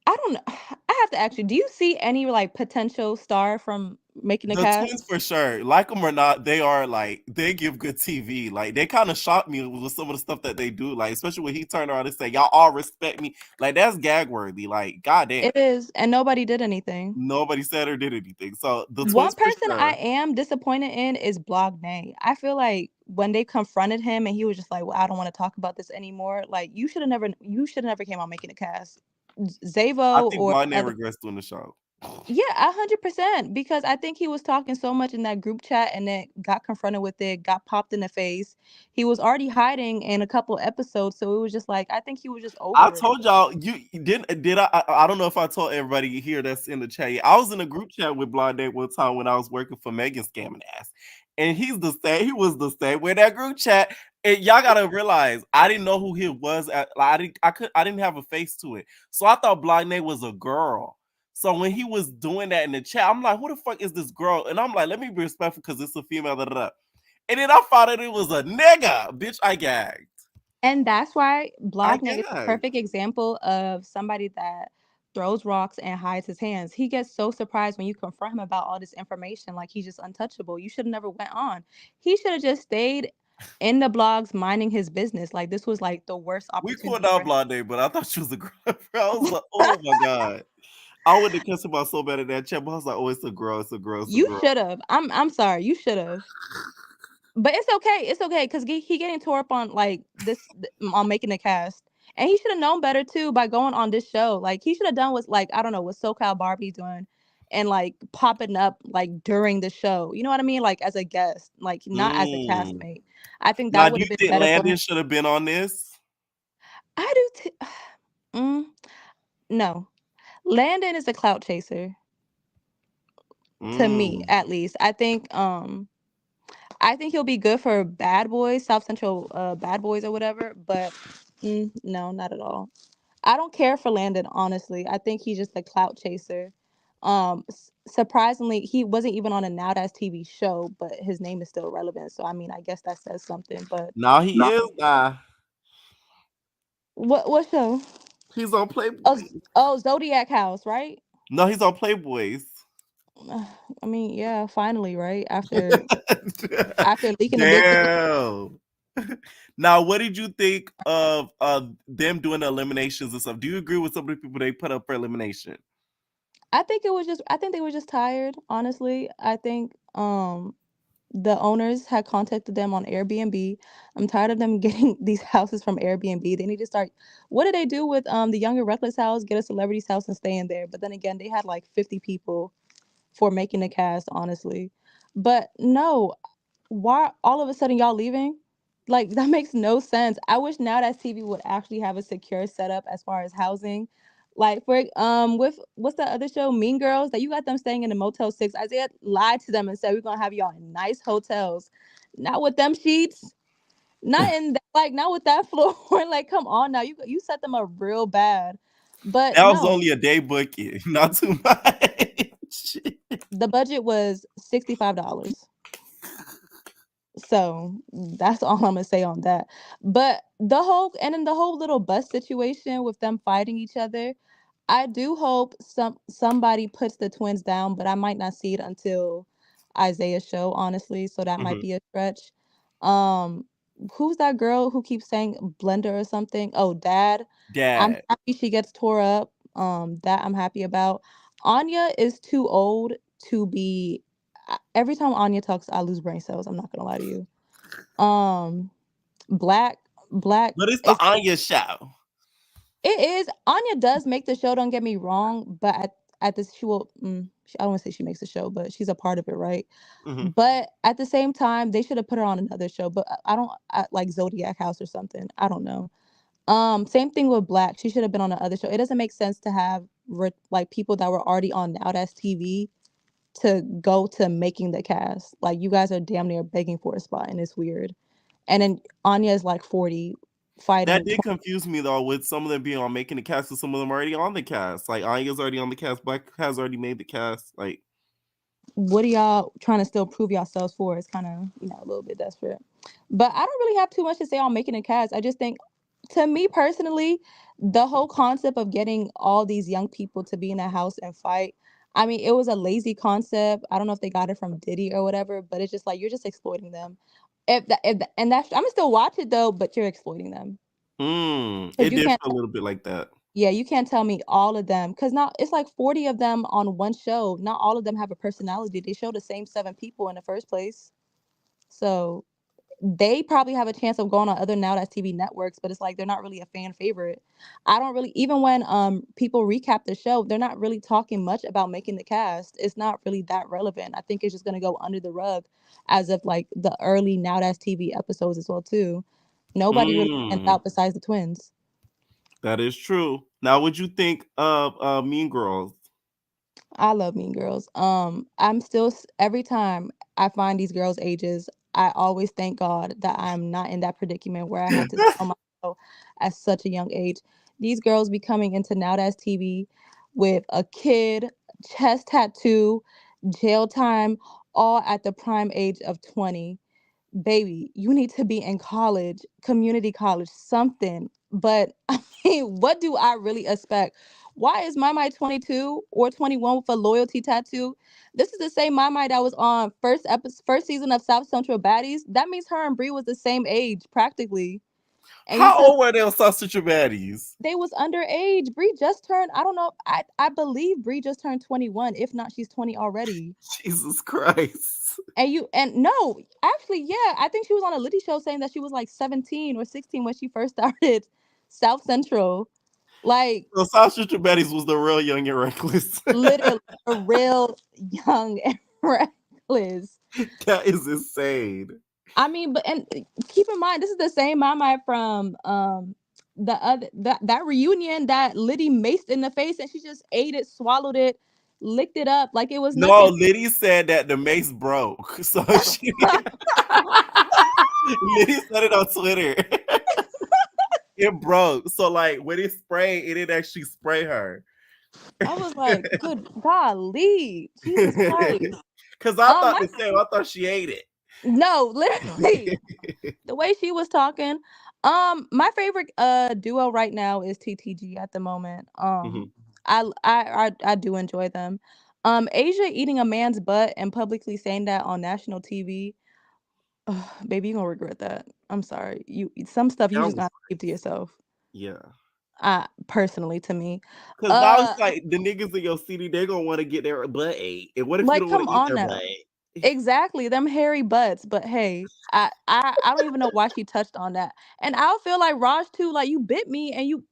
I don't know. I have to ask you, do you see any like potential star from making the The cast? twins for sure. Like them or not, they are like they give good TV. Like they kind of shocked me with some of the stuff that they do. Like especially when he turned around and said, "Y'all all respect me." Like that's gag worthy. Like goddamn, It is, and nobody did anything. nobody said or did anything. So the One twins for person I sure. am disappointed in is Blognay. I feel like when they confronted him and he was just like, "Well, I don't want to talk about this anymore." Like you should have never came on making a cast. I Zavo think or Blonde other. regrets doing the show. Yeah, 100%. Because I think he was talking so much in that group chat and then got confronted with it, got popped in the face. He was already hiding in a couple episodes, so it was just like I think he was just I over it. told y'all you didn't did I don't know if I told everybody here that's in the chat. I was in a group chat with Blonde one time when I was working for Megan scamming ass. And he was the same with that group chat. And y'all gotta realize I didn't know who he was I didn't have a face to it. So I thought Blonde was a girl. So when he was doing that in the chat, I'm like, who the fuck is this girl? And I'm like, let me be respectful because it's a female. Da, da, da. And then I found out it was a nigga. Bitch, I gagged. And that's why I Blognay is a gagged. perfect example of somebody that throws rocks and hides his hands. He gets so surprised when you confront him about all this information, like he's just untouchable. You should have never went on. He should have just stayed in the blogs minding his business. Like this was like the worst We cooled opportunity down for him. Blonde, but I thought she was a girl. I was like, oh my god. I would have cussed about so bad in that chat, but I was like, oh, it's a girl, it's a girl, it's a You girl. should have. I'm sorry. You should have. But it's okay. It's okay because he getting tore up on like on making the cast, and he should have known better too by going on this show. Like he should have done what like I don't know what SoCal Barbie doing, and like popping up like during the show. You know what I mean? Like as a guest, like not as a Mm. castmate. I think Now, that do would you have been think better for Landon him. should have been on this? I do. No, Landon is a clout chaser to me, Mm. at least. I think he'll be good for Bad Boys, South Central Bad Boys or whatever, but no, not at all. I don't care for Landon, honestly. I think he's just a clout chaser. Surprisingly, he wasn't even on a Now That's TV show, but his name is still relevant. So I mean, I guess that says something. But Now he is what show? he's on Playboy. Oh, Zodiac House, right? No, he's on Playboys. I mean, yeah, finally, right? After leaking the book. Damn. Now, what did you think of them doing the eliminations and stuff? Do you agree with some of the people they put up for elimination? I think they were just tired, honestly. I think the owners had contacted them on Airbnb. I'm tired of them getting these houses from Airbnb. They need to start. What did they do with the Young and Reckless house? Get a celebrity's house and stay in there. But then again, they had like 50 people for making the cast, honestly. But no, why all of a sudden y'all leaving? Like that makes no sense. I wish Now That TV would actually have a secure setup as far as housing. Like for with what's that other show, Mean Girls, that you got them staying in the Motel 6. Isaiah lied to them and said we're gonna have y'all in nice hotels. Not with them sheets. Not in that, like not with that floor. Like, come on now. You set them up real bad. But That was no, only a day booking, not too much. the budget was $65. So that's all I'm gonna say on that. But the whole little bus situation with them fighting each other, I do hope somebody puts the twins down, but I might not see it until Isaiah's show, honestly. So that might Mhm. be a stretch. Um, who's that girl who keeps saying Blender or something? Oh, Dad. I'm Dad. happy she gets tore up. That I'm happy about. Anya is too old to be. Every time Anya talks, I lose brain cells. I'm not gonna lie to you. Um, Black, Black But it's the is Anya show. it is. Anya does make the show. Don't get me wrong, but at this she will. I don't want to say she makes the show, but she's a part of it, right? Mhm. But at the same time, they should have put her on another show. But I don't like Zodiac House or something. I don't know. Same thing with Black. She should have been on the other show. It doesn't make sense to have like people that were already on Now That's TV to go to making the cast. Like you guys are damn near begging for a spot, and it's weird. And then Anya is like 40, That fighting. did confuse me though, with some of them being on making the cast and some of them already on the cast. Like Anya's already on the cast, Black has already made the cast. Like, What are y'all trying to still prove yourselves for? It's kind of, a little bit desperate. But I don't really have too much to say on making a cast. I just think, to me personally, the whole concept of getting all these young people to be in a house and fight, I mean, it was a lazy concept. I don't know if they got it from Diddy or whatever, but it's just like you're just exploiting them. And that's I'm gonna still watch it though, but you're exploiting them because it you did can't. feel a little bit like that. Yeah, you can't tell me all of them because now it's like 40 of them on one show. Not all of them have a personality. They show the same 7 people in the first place. So they probably have a chance of going on other Now That's TV networks, but it's like they're not really a fan favorite. I don't really, even when people recap the show, they're not really talking much about making the cast. It's not really that relevant. I think it's just gonna go under the rug as of like the early Now That's TV episodes as well too. Nobody really stands Mm, out besides the twins. that is true. Now, what'd you think of Mean Girls? I love Mean Girls. I'm still every time I find these girls' ages, I always thank God that I'm not in that predicament where I had to sell myself at such a young age. These girls be coming into Now That's TV with a kid, chest tattoo, jail time, all at the prime age of 20. Baby, you need to be in college, community college, something. But I mean, what do I really expect? Why is my 22 or 21 with a loyalty tattoo? This is the same my that was on first season of South Central Baddies. That means her and Bree was the same age practically. And you How said old were they on Sausage and Baddies? they was underage. Bree just turned, I don't know, I believe Bree just turned 21. If not, she's 20 already. Jesus Christ. And no, actually, yeah, I think she was on a Liddy show saying that she was like 17 or 16 when she first started South Central. Like So Sausage and Baddies was the real Young and Reckless. literally a real young and reckless. That is insane. I mean, but and keep in mind, this is the same Mama from the other that reunion that Liddy maced in the face and she just ate it, swallowed it, licked it up like it was No, nothing. Liddy said that the mace broke. So she Liddy said it on Twitter. It broke. So like when it sprayed, it didn't actually spray her. I was like, good golly, Jesus Christ. Because I thought My the same. I thought she ate it. no, literally. The way she was talking. My favorite duo right now is TTG at the moment. I do enjoy them. Asia eating a man's butt and publicly saying that on national TV. Ugh, baby, you gonna regret that. I'm sorry. Some stuff you That just was gotta keep to yourself. yeah. Personally to me. Because now it's like the niggas in your city, they're gonna want to get their butt ate. And what if you like don't want come to eat on their now. butt? Exactly, them hairy butts. But hey, I don't even know why she touched on that. And I feel like Raj too. Like you bit me, and you.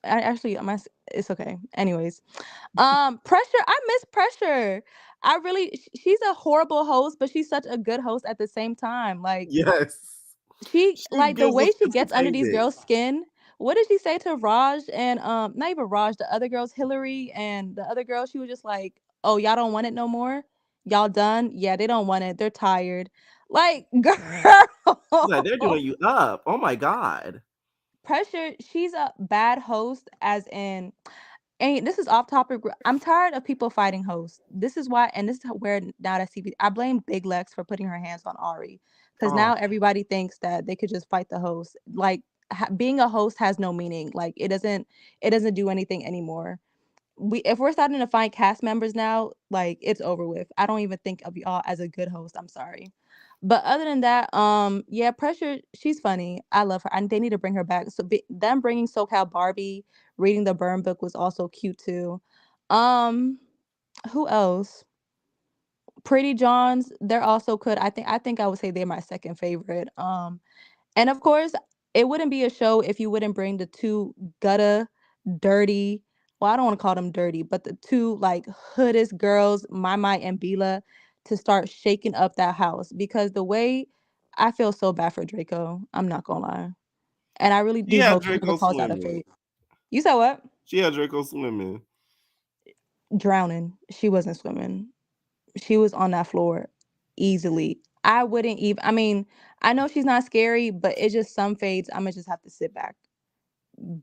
It's okay. Anyways, pressure. I miss pressure. I really. She's a horrible host, but she's such a good host at the same time. Like Yes. she She like the gives way us she gets under these entertainment. girls' skin. What did she say to Raj and not even Raj, the other girls, Hillary and the other girl? She was just like, "Oh, y'all don't want it no more. Y'all done? Yeah, they don't want it. They're tired." Like, She's like, they're girl, doing you up. Oh my God. pressure. She's a bad host, as in. And this is off topic. I'm tired of people fighting hosts. This is why, and this is where now that TV, I blame Big Lex for putting her hands on Ari, because Oh now everybody thinks that they could just fight the host. Like being a host has no meaning. Like it doesn't do anything anymore. If we're starting to find cast members now, like it's over with. I don't even think of y'all as a good host. I'm sorry. But other than that, yeah, pressure. She's funny. I love her, and they need to bring her back. So them bringing SoCal Barbie, reading the Burn book was also cute too. Um, who else? Pretty Johns. They're also good. I think I would say they're my second favorite. And of course, it wouldn't be a show if you wouldn't bring the two gutta, dirty. Well, I don't want to call them dirty, but the two like hoodest girls, Mai and Bila, to start shaking up that house. Because the way I feel so bad for Draco, I'm not gonna lie, and I really she do had hope he never Draco falls out of swimming. fate. You said what? She had Draco swimming. Drowning. She wasn't swimming. She was on that floor easily. I wouldn't even. I mean, I know she's not scary, but it's just some fades. I'm gonna just have to sit back.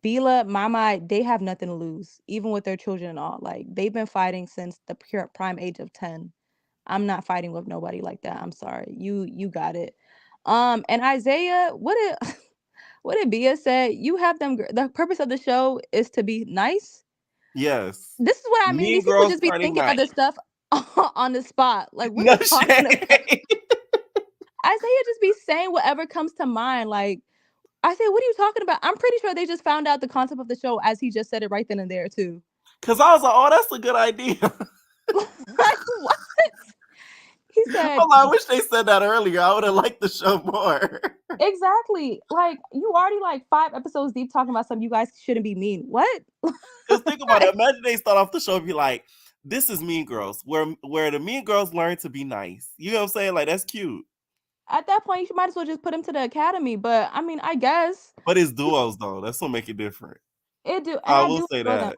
Bila, Mama, they have nothing to lose, even with their children and all. Like they've been fighting since the pure prime age of 10. I'm not fighting with nobody like that. I'm sorry. You got it. And Isaiah, what did what did Bia say? You have them. The purpose of the show is to be nice. Yes. This is what I mean. Mean These people girls just be turning thinking of nice. this stuff on the spot. Like, what are No you talking shade. about? Isaiah just be saying whatever comes to mind. Like, I say, what are you talking about? I'm pretty sure they just found out the concept of the show as he just said it right then and there too. Because I was like, oh, that's a good idea. Like what? He said I wish they said that earlier. I would have liked the show more. exactly. Like you already like 5 episodes deep talking about something you guys shouldn't be mean. What? Because think about it. Imagine they start off the show and be like, this is Mean Girls, where the Mean Girls learn to be nice. You know what I'm saying? Like, that's cute. At that point, you might as well just put him to the academy. But I mean, I guess But it's duos, though. That's what make it different. it do, and I I will do say enjoy them. that.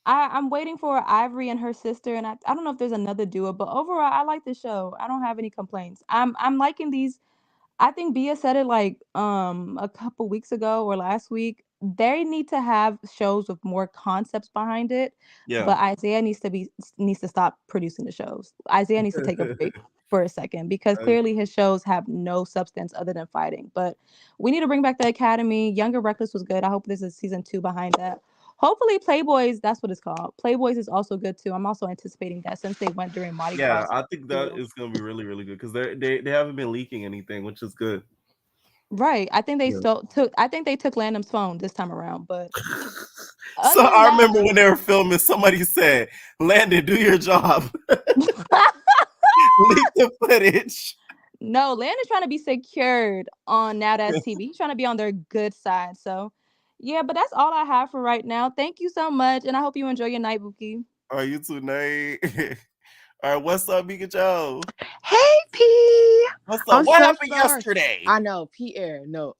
I'm waiting for Ivory and her sister, and I don't know if there's another duo, but overall, I like the show. I don't have any complaints. I'm liking these. I think Bia said it like a couple weeks ago or last week. They need to have shows with more concepts behind it. Yeah. But Isaiah needs to stop producing the shows. Isaiah needs to take a break for a second because clearly his shows have no substance other than fighting. But we need to bring back the Academy. Younger Reckless was good. I hope this is season 2 behind that. Hopefully Playboys, that's what it's called. Playboys is also good too. I'm also anticipating that since they went during Mardi Yeah, Gras. I think that is going to be really, really good because they haven't been leaking anything, which is good. Right. I think they Yeah. took Landon's phone this time around, but So other than I that, remember when they were filming, somebody said, Landon, do your job. Leak the footage. no, Landon's trying to be secured on Now That's TV. He's trying to be on their good side. So yeah, but that's all I have for right now. Thank you so much, and I hope you enjoy your night, Buki. Are you too, Nate? All right, what's up, Mika Joe? Hey, P. What's up? I'm What so happened sorry. yesterday? I know, Pierre. No,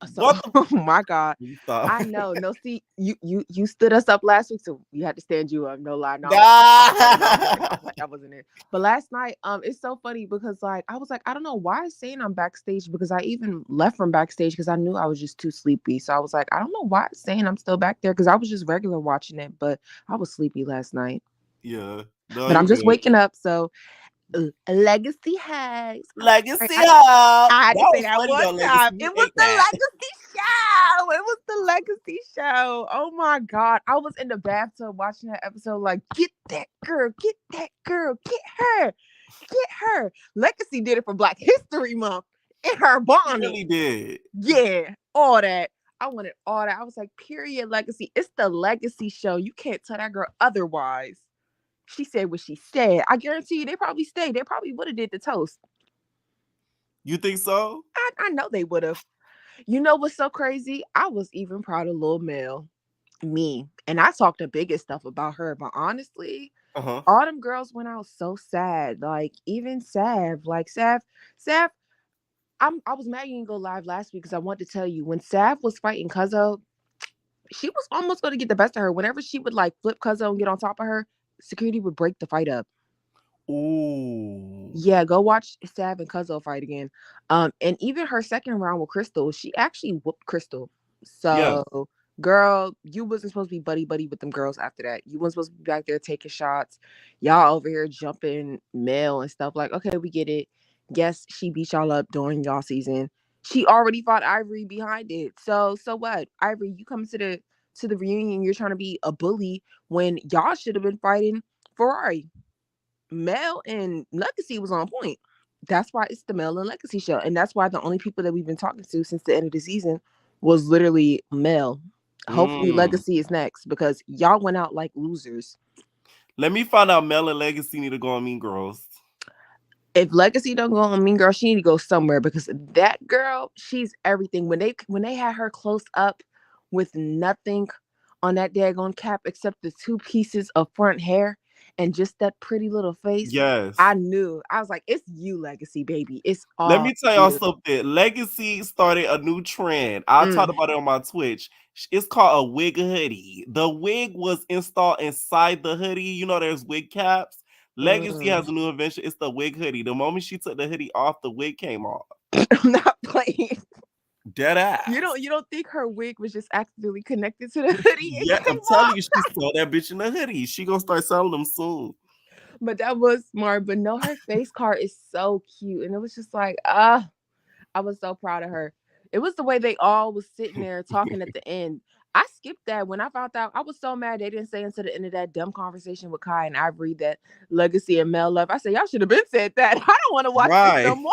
So, What the? oh my God. Stop. I know. No, see, you stood us up last week, so we had to stand you up. No lie. No, that wasn't it. But last night, it's so funny because like I was like, I don't know why it's saying I'm backstage because I even left from backstage because I knew I was just too sleepy. So I was like, I don't know why it's saying I'm still back there because I was just regular watching it, but I was sleepy last night. Yeah. No, But I'm you just good. waking up, so legacy hacks. Legacy I had to that say was that funny one though, Legacy. time. You It was ate the that. legacy show. It was the legacy show. Oh my God. I was in the bathtub watching that episode like, get that girl, get her, get her. Legacy did it for Black History Month in her bonnet. She really did. Yeah, all that. I wanted all that. I was like, period, legacy. It's the legacy show. You can't tell that girl otherwise. She said what she said. I guarantee you they probably stayed. They probably would have did the toast. You think so? I know they would have. You know what's so crazy? I was even proud of Lil Mel. Me. And I talked the biggest stuff about her. But honestly, all them girls went out so sad. Like, even Sav. Like, Sav, I was mad you didn't go live last week because I wanted to tell you when Sav was fighting Cuzzo, she was almost going to get the best of her. Whenever she would like flip Cuzzo and get on top of her, security would break the fight up. Ooh. Yeah, go watch Sav and Cuzzo fight again. And even her second round with Crystal, she actually whooped Crystal. So, girl, you wasn't supposed to be buddy with them girls after that. You weren't supposed to be back there taking shots. Y'all over here jumping male and stuff. Like, okay, we get it. Yes, she beat y'all up during y'all season. She already fought Ivory behind it. So what? Ivory, you come to the reunion, you're trying to be a bully when y'all should have been fighting Ferrari. Mel and Legacy was on point. That's why it's the Mel and Legacy show. And that's why the only people that we've been talking to since the end of the season was literally Mel. Hopefully Legacy is next because y'all went out like losers. Let me find out Mel and Legacy need to go on Mean Girls. If Legacy don't go on Mean Girl, she need to go somewhere because that girl, she's everything. When they had her close up with nothing on that daggone cap except the 2 pieces of front hair and just that pretty little face. Yes. I knew. I was like, it's you, Legacy, baby. It's all Let me tell y'all something. Legacy started a new trend. I talked about it on my Twitch. It's called a wig hoodie. The wig was installed inside the hoodie. You know, there's wig caps. Legacy has a new invention. It's the wig hoodie. The moment she took the hoodie off, the wig came off. I'm not playing. Dead ass. You don't think her wig was just accidentally connected to the hoodie? Yeah, I'm telling you, she saw that bitch in the hoodie. She gonna start selling them soon. But that was smart. But no, her face card is so cute. And it was just like, I was so proud of her. It was the way they all was sitting there talking at the end. I skipped that. When I found out, I was so mad they didn't say until the end of that dumb conversation with Kai and Ivory that Legacy and Mel left. I said, y'all should have been said that. I don't want to watch this no more.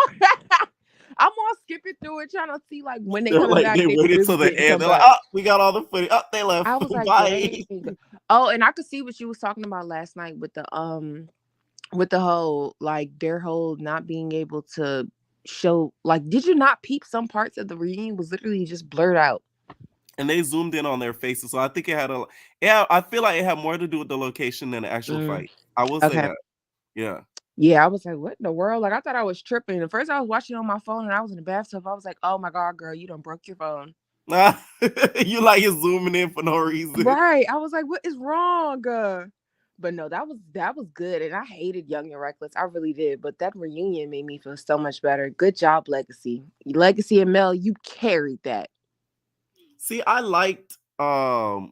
I'm all skipping through it, trying to see like when they come back. They waited till the end. They're like, oh, we got all the footage. Oh, they left. I was like, bye. Oh, and I could see what you was talking about last night with the whole like their whole not being able to show. Like, did you not peep some parts of the reunion was literally just blurred out? And they zoomed in on their faces, so I think it had I feel like it had more to do with the location than the actual fight. I will say that. Yeah. Yeah, I was like, what in the world? Like, I thought I was tripping. At first, I was watching on my phone and I was in the bathtub. I was like, oh my God, girl, you done broke your phone. You like you're zooming in for no reason. Right. I was like, what is wrong? But no, that was good. And I hated Young and Reckless. I really did. But that reunion made me feel so much better. Good job, Legacy. Legacy and Mel, you carried that. See, I liked Young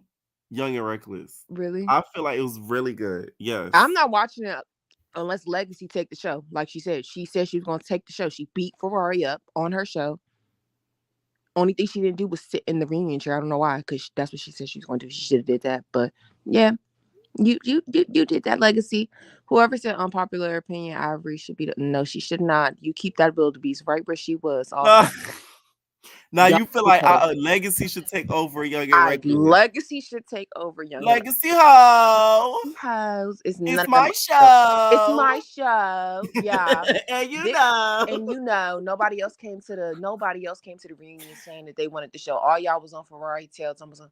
and Reckless. Really? I feel like it was really good. Yes. I'm not watching it unless Legacy take the show. Like she said she was going to take the show. She beat Ferrari up on her show. Only thing she didn't do was sit in the reunion chair. I don't know why, because that's what she said she was going to do. She should have did that. But yeah, you did that, Legacy. Whoever said unpopular opinion, Ivory should be. No, she should not. You keep that wildebeest right where she was. Now you feel like Legacy should take over Young and Reckless. Legacy should take over Young. Legacy hoes. It's my show. It's my show. Yeah. And you know. Nobody else came to the reunion saying that they wanted the show. All y'all was on Ferrari tails. I'm gonna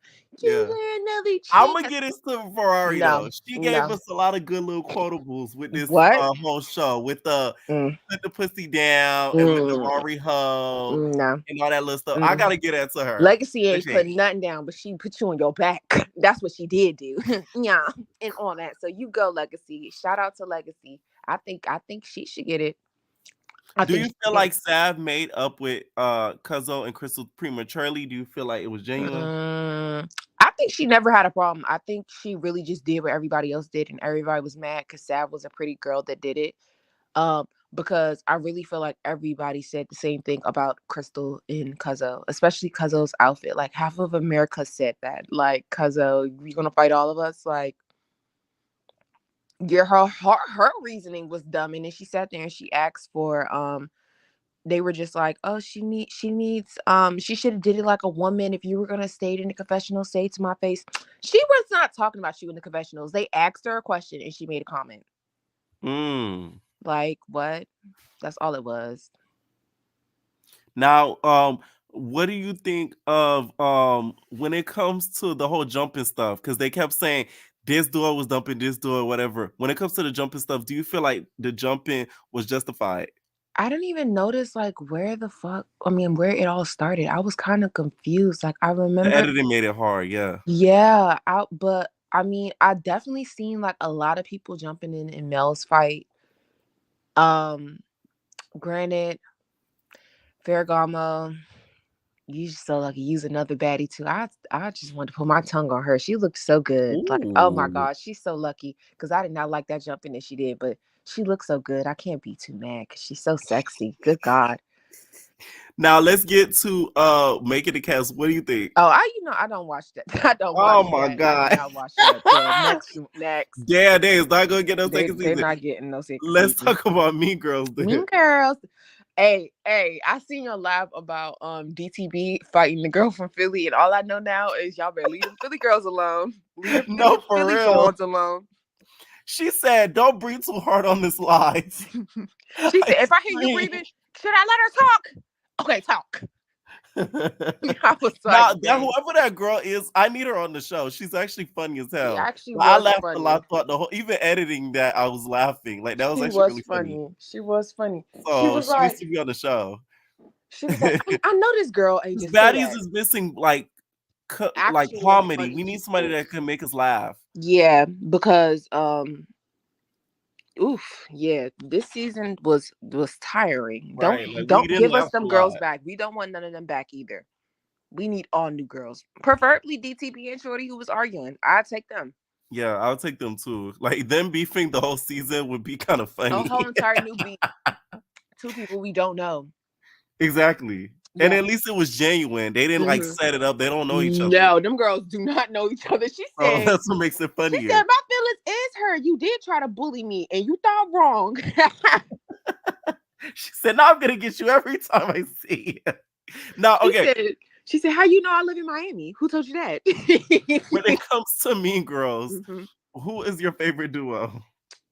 get it to Ferrari though. She gave us a lot of good little quotables with this whole show with the put the pussy down and with the Ferrari hoe and all that little stuff. So I gotta get that to her. Legacy ain't Appreciate putting nothing down, but she put you on your back. That's what she did do. Yeah, and all that. So you go, Legacy. Shout out to Legacy. I think she should get it. Do you feel like Sav made up with Cuzzo and Crystal prematurely? Do you feel like it was genuine? I think she never had a problem. I think she really just did what everybody else did, and everybody was mad because Sav was a pretty girl that did it. Because I really feel like everybody said the same thing about Crystal and Cuzzo, especially Cuzzo's outfit. Like half of America said that. Like, Cuzzo, you're gonna fight all of us? Like, her reasoning was dumb, and then she sat there and she asked for they were just like, oh, she needs she should have did it like a woman. If you were gonna stay in the confessional, say it to my face. She was not talking about you in the confessionals. They asked her a question and she made a comment. Like, what? That's all it was. Now, what do you think of when it comes to the whole jumping stuff? Because they kept saying this duo was dumping this duo, whatever. When it comes to the jumping stuff, do you feel like the jumping was justified? I didn't even notice like where it all started. I was kind of confused. Like, I remember The editing made it hard, yeah. Yeah, but I mean, I definitely seen like a lot of people jumping in Mel's fight. Granted, Ferragamo, you just so lucky. Use another baddie too. I just wanted to put my tongue on her. She looked so good. Like, oh my gosh, she's so lucky. Because I did not like that jumping that she did, but she looks so good. I can't be too mad because she's so sexy. Good God. Now let's get to Making the Cast. What do you think? Oh, I don't watch that. I don't watch that. Oh my God. I do not watch that. Yeah, next. Yeah, they's not gonna get no second season. They're not getting no second Let's season. talk about Mean Girls then. Mean Girls. Hey, I seen your live about DTB fighting the girl from Philly, and all I know now is y'all better leave the Philly girls alone. Leave the for Philly real. girls alone. She said, "Don't breathe too hard on this live." She said, "If I hear you breathing, should I let her talk? Okay, talk." I was now, like, whoever that girl is, I need her on the show. She's actually funny as hell. I laughed funny. a lot throughout the whole. Even editing that, I was laughing. Like that was actually really funny. She was funny. So she needs to be on the show. She was like, I know this girl ain't just Baddies is missing like comedy. funny We need somebody that can make us laugh. Yeah, because this season was tiring. Right, Don't give us them girls back. We don't want none of them back either. We need all new girls, preferably DTB and Shorty, who was arguing. I'd take them. Yeah, I'll take them too. Like them beefing the whole season would be kind of funny. A whole entire new beef. Two people we don't know. Exactly. Yeah. And at least it was genuine. They didn't like set it up. They don't know each other. No, them girls do not know each other. She said, that's what makes it funny. She said, my feelings is hurt. You did try to bully me and you thought wrong. She said, "No, I'm gonna get you every time I see you." Now, okay. She said, "How you know I live in Miami? Who told you that?" When it comes to Mean Girls, who is your favorite duo?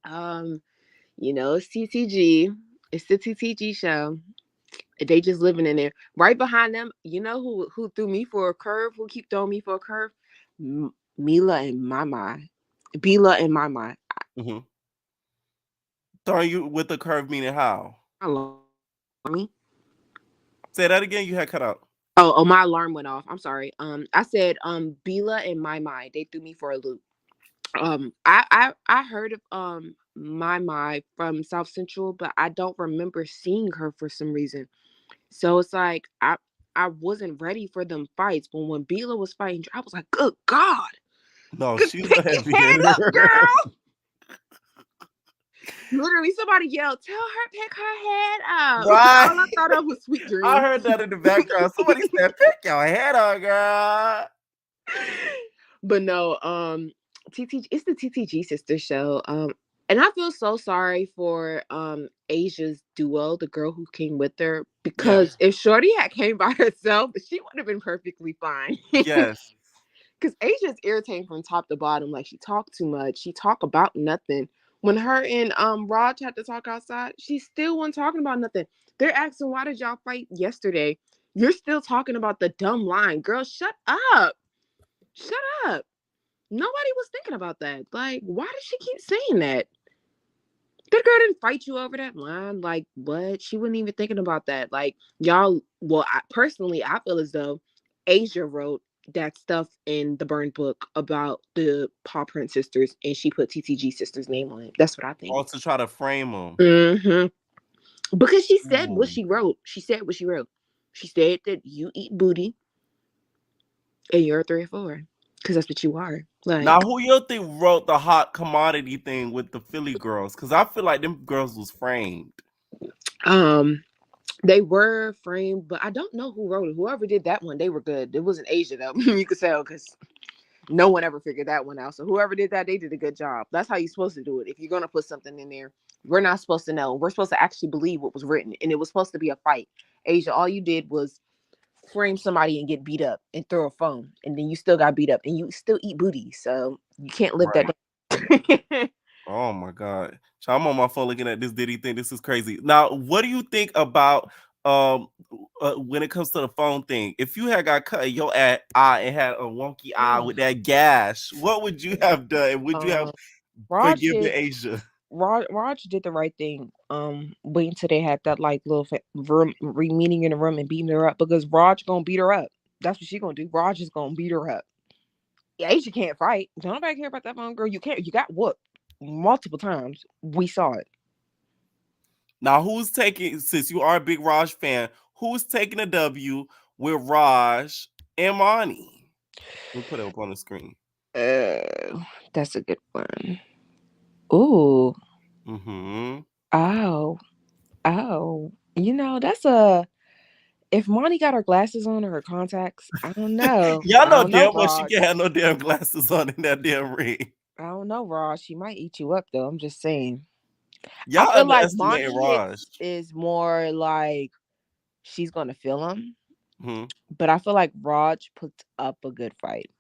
It's TTG. It's the TTG show. They just living in there. Right behind them, you know who threw me for a curve? Who keep throwing me for a curve? Mila and Mama. Bila and Mama. Throwing you with the curve meaning how? Me. Say that again. You had cut out. Oh, my alarm went off. I'm sorry. I said Bila and My. They threw me for a loop. I heard of My from South Central, but I don't remember seeing her for some reason. So it's like I wasn't ready for them fights. But when Bila was fighting, I was like, good God. No, she's a heavy hitter, girl. Literally, somebody yelled, "Tell her pick her head up." Right. All I thought of was Sweet Dreams. I heard that in the background. Somebody said, "Pick your head up, girl." But no, it's the TTG sister show. And I feel so sorry for Asia's duo, the girl who came with her, because if Shorty had came by herself, she would have been perfectly fine. Yes. Because Asia's irritating from top to bottom. Like, she talked too much. She talked about nothing. When her and Raj had to talk outside, she still wasn't talking about nothing. They're asking, why did y'all fight yesterday? You're still talking about the dumb line. Girl, shut up. Shut up. Nobody was thinking about that. Like, why does she keep saying that? That girl didn't fight you over that line. Like, what? She wasn't even thinking about that. Like, y'all, well, personally, I feel as though Asia wrote that stuff in the burn book about the Paw Print sisters, and she put TTG sister's name on it. That's what I think. Or to try to frame them. Mm-hmm. Because she said what she wrote. She said what she wrote. She said that you eat booty and you're a 3 or 4. Because that's what you are. Like, now, who you think wrote the hot commodity thing with the Philly girls? Because I feel like them girls was framed. they were framed, but I don't know who wrote it. Whoever did that one, they were good. It wasn't Asia though. You could tell because no one ever figured that one out. So whoever did that, they did a good job. That's how you're supposed to do it. If you're gonna put something in there, we're not supposed to know. We're supposed to actually believe what was written, and it was supposed to be a fight. Asia, all you did was frame somebody and get beat up and throw a phone, and then you still got beat up, and you still eat booty. So you can't live that down. Oh my God. So I'm on my phone looking at this Diddy thing. This is crazy. Now, what do you think about when it comes to the phone thing? If you had got cut in your eye and had a wonky eye with that gash, what would you have done? Would you have forgiven Asia? Raj did the right thing. Wait until they had that like little room meeting in the room and beating her up, because Raj gonna beat her up. That's what she gonna do. Raj is gonna beat her up. Asia can't fight. Don't nobody care about that phone girl. You can't. You got whooped multiple times. We saw it. Now, who's taking, since you are a big Raj fan, who's taking a W with Raj and Monty? We'll put it up on the screen. That's a good one. Ooh. Oh. You know, that's a. If Monty got her glasses on or her contacts, I don't know. Y'all know damn well she can't have no damn glasses on in that damn ring. I don't know, Raj. She might eat you up though. I'm just saying. Y'all I feel like underestimating Raj is more like she's gonna feel him, but I feel like Raj puts up a good fight.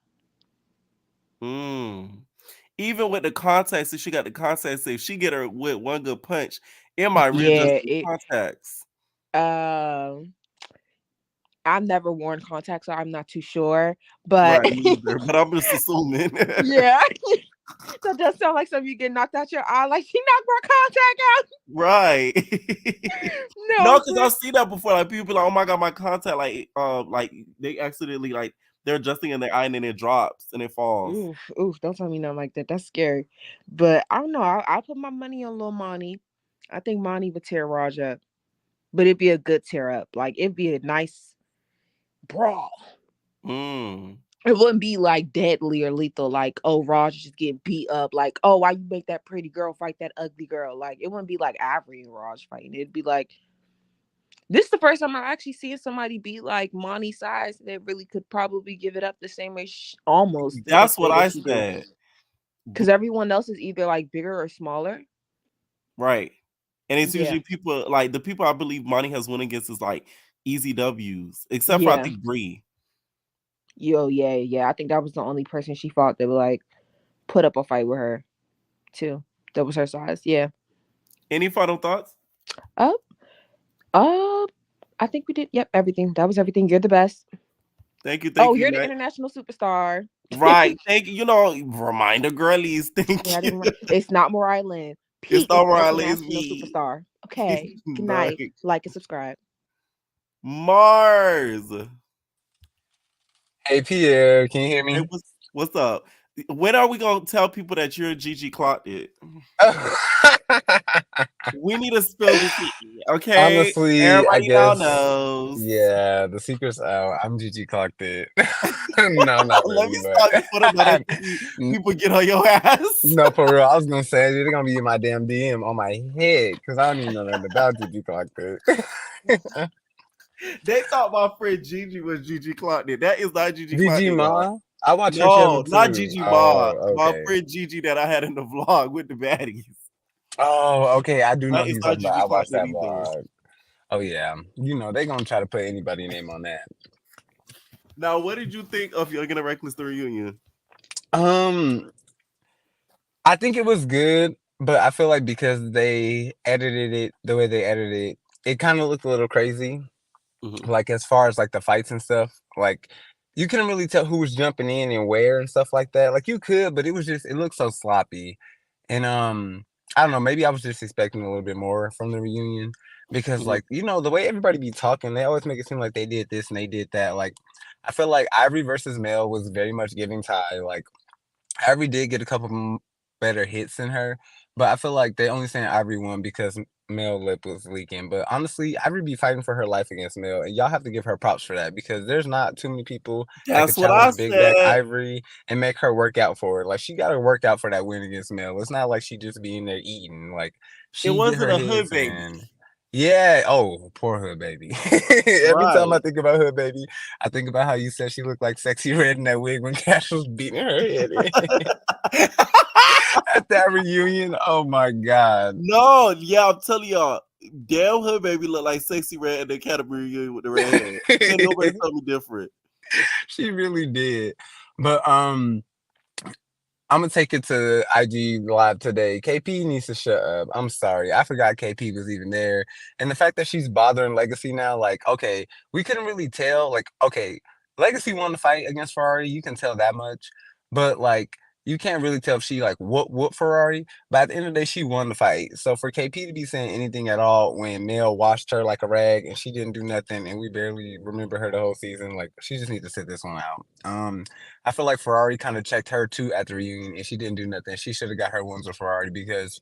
Even with the contacts, if she got the contacts, if she get her with one good punch, it might readjust the contacts. I've never worn contacts, so I'm not too sure. But right, neither, but I'm just assuming. Yeah. That does sound like something you get knocked out your eye, like she knocked my contact out. Right. No, because I've seen that before. Like people be like, "Oh my God, my contact!" Like they accidentally like they're adjusting in their eye and then it drops and it falls. Oof! Don't tell me nothing like that. That's scary. But I don't know. I'll put my money on Lil Monty. I think Monty would tear Raj up, but it'd be a good tear up. Like it'd be a nice brawl. It wouldn't be like deadly or lethal, like, oh, Raj just get beat up, like, oh, why you make that pretty girl fight that ugly girl? Like, it wouldn't be like Avery and Raj fighting. It'd be like, this is the first time I'm actually seeing somebody be like Monty size that really could probably give it up the same way, almost. That's what I said. Because everyone else is either like bigger or smaller. Right. And it's usually people, like, the people I believe Monty has won against is like easy W's, except for I think Bree. Yeah. I think that was the only person she fought that would like put up a fight with her, too. That was her size. Yeah. Any final thoughts? I think we did. Yep, everything. That was everything. You're the best. Thank you. You're the international superstar. Right. Thank you. You know, reminder girlies. Thank you. It's not Mariah Lynn. It's not Mariah Lynn. It's me. Superstar. Okay. Good night. Like and subscribe. Mars. Hey Pierre, can you hear me? Hey, what's up? When are we gonna tell people that you're Gigi clocked it? We need to spill this. Okay. Honestly, everybody I guess knows. Yeah, the secret's out. I'm Gigi clocked it. No, not really. Let me start before the people get on your ass. No, for real. I was gonna say they're gonna be in my damn DM on my head because I don't even know nothing about Gigi clocked it. They thought my friend Gigi was Gigi clocked it. That is not Gigi clocked it. Gigi Ma? I watch her No, channel too. not Gigi Ma. Okay. My friend Gigi that I had in the vlog with the baddies. Oh, okay. I do know who you're talking about. I watched that either. vlog. Oh yeah. You know, they're gonna try to put anybody's name on that. Now, what did you think of Young and the Reckless the reunion? I think it was good, but I feel like because they edited it the way they edited it, it kind of looked a little crazy. Like as far as like the fights and stuff, like you couldn't really tell who was jumping in and where and stuff like that. Like you could, but it looked so sloppy. And I don't know, maybe I was just expecting a little bit more from the reunion because, like, you know, the way everybody be talking, they always make it seem like they did this and they did that. Like, I feel like Ivory versus Mel was very much giving Ty. Like, Ivory did get a couple better hits than her, but I feel like they only saying Ivory won because Mel lip was leaking. But honestly, Ivory be fighting for her life against Mel, and y'all have to give her props for that because there's not too many people that could That's what I challenge Big Back said. Ivory and make her work out for it. Like she got to work out for that win against Mel. It's not like she just be in there eating. Like It she get wasn't her a hood hits baby. and. Yeah. Oh, poor Hood Baby. Every time I Right. think about Hood Baby, I think about how you said she looked like Sexy Red in that wig when Cash was beating her head in at that reunion. Oh my God. No, yeah, I'm telling y'all, damn hood baby look like Sexy Red in the Academy reunion with the red hair. Can't nobody tell me different. She really did. But I'm gonna take it to IG Live today. KP needs to shut up. I'm sorry. I forgot KP was even there. And the fact that she's bothering Legacy now, like, okay, we couldn't really tell. Like, okay, Legacy won the fight against Ferrari. You can tell that much. But like, you can't really tell if she like whoop Ferrari. But at the end of the day, she won the fight. So for KP to be saying anything at all when Mel washed her like a rag and she didn't do nothing and we barely remember her the whole season, like she just needs to sit this one out. I feel like Ferrari kind of checked her too at the reunion and she didn't do nothing. She should have got her wins with Ferrari because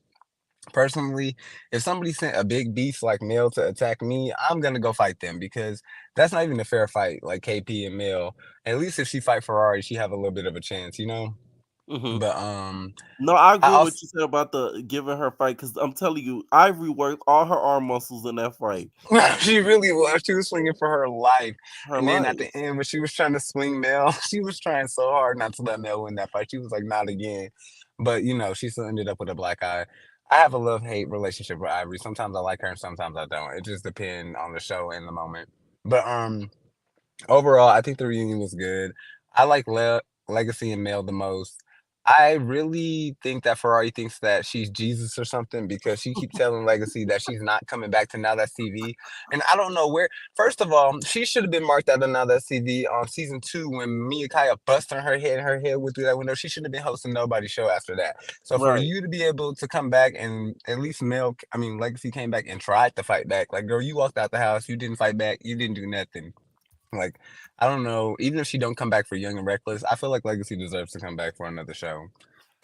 personally, if somebody sent a big beast like Mel to attack me, I'm gonna go fight them because that's not even a fair fight, like KP and Mel. At least if she fight Ferrari, she have a little bit of a chance, you know? Mm-hmm. But no, I I agree with also what you said about the giving her fight because I'm telling you, Ivory worked all her arm muscles in that fight. she really was. She was swinging for her life. Her And then at the life. end, when she was trying to swing Mel, she was trying so hard not to let Mel win that fight. She was like, not again. But, you know, she still ended up with a black eye. I have a love-hate relationship with Ivory. Sometimes I like her and sometimes I don't. It just depends on the show and the moment. But overall, I think the reunion was good. I like Legacy and Mel the most. I really think that Ferrari thinks that she's Jesus or something because she keeps telling Legacy that she's not coming back to Now That's TV. And I don't know where. First of all, she should have been marked out of Now That's TV on season 2 when Mia Kaya busted her head and her head went through that window. She shouldn't have been hosting nobody's show after that. So for Right. you to be able to come back and at least Legacy came back and tried to fight back. Like, girl, you walked out the house, you didn't fight back, you didn't do nothing. Like, I don't know. Even if she don't come back for Young and Reckless, I feel like Legacy deserves to come back for another show.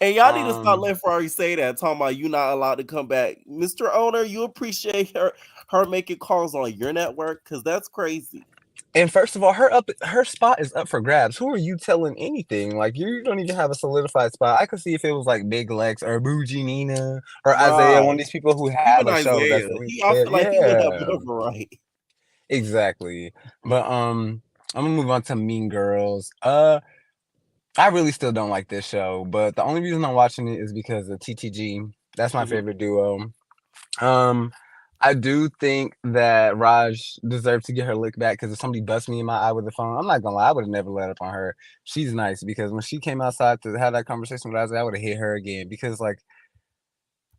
And y'all need to stop letting Ferrari say that, talking about you not allowed to come back. Mr. Owner, you appreciate her making calls on your network? Because that's crazy. And first of all, her spot is up for grabs. Who are you telling anything? Like you don't even have a solidified spot. I could see if it was like Big Lex or Bougie Nina or Isaiah, one of Right. these people who have Even a show that's Isaiah. at least I there. feel like he would have Yeah, been right. exactly. But I'm gonna move on to Mean Girls. I really still don't like this show, but the only reason I'm watching it is because of TTG. That's my favorite duo. Um, I do think that Raj deserves to get her lick back because if somebody busts me in my eye with a phone, I'm not gonna lie, I would have never let up on her. She's nice because when she came outside to have that conversation with Isaiah, I would have hit her again because like,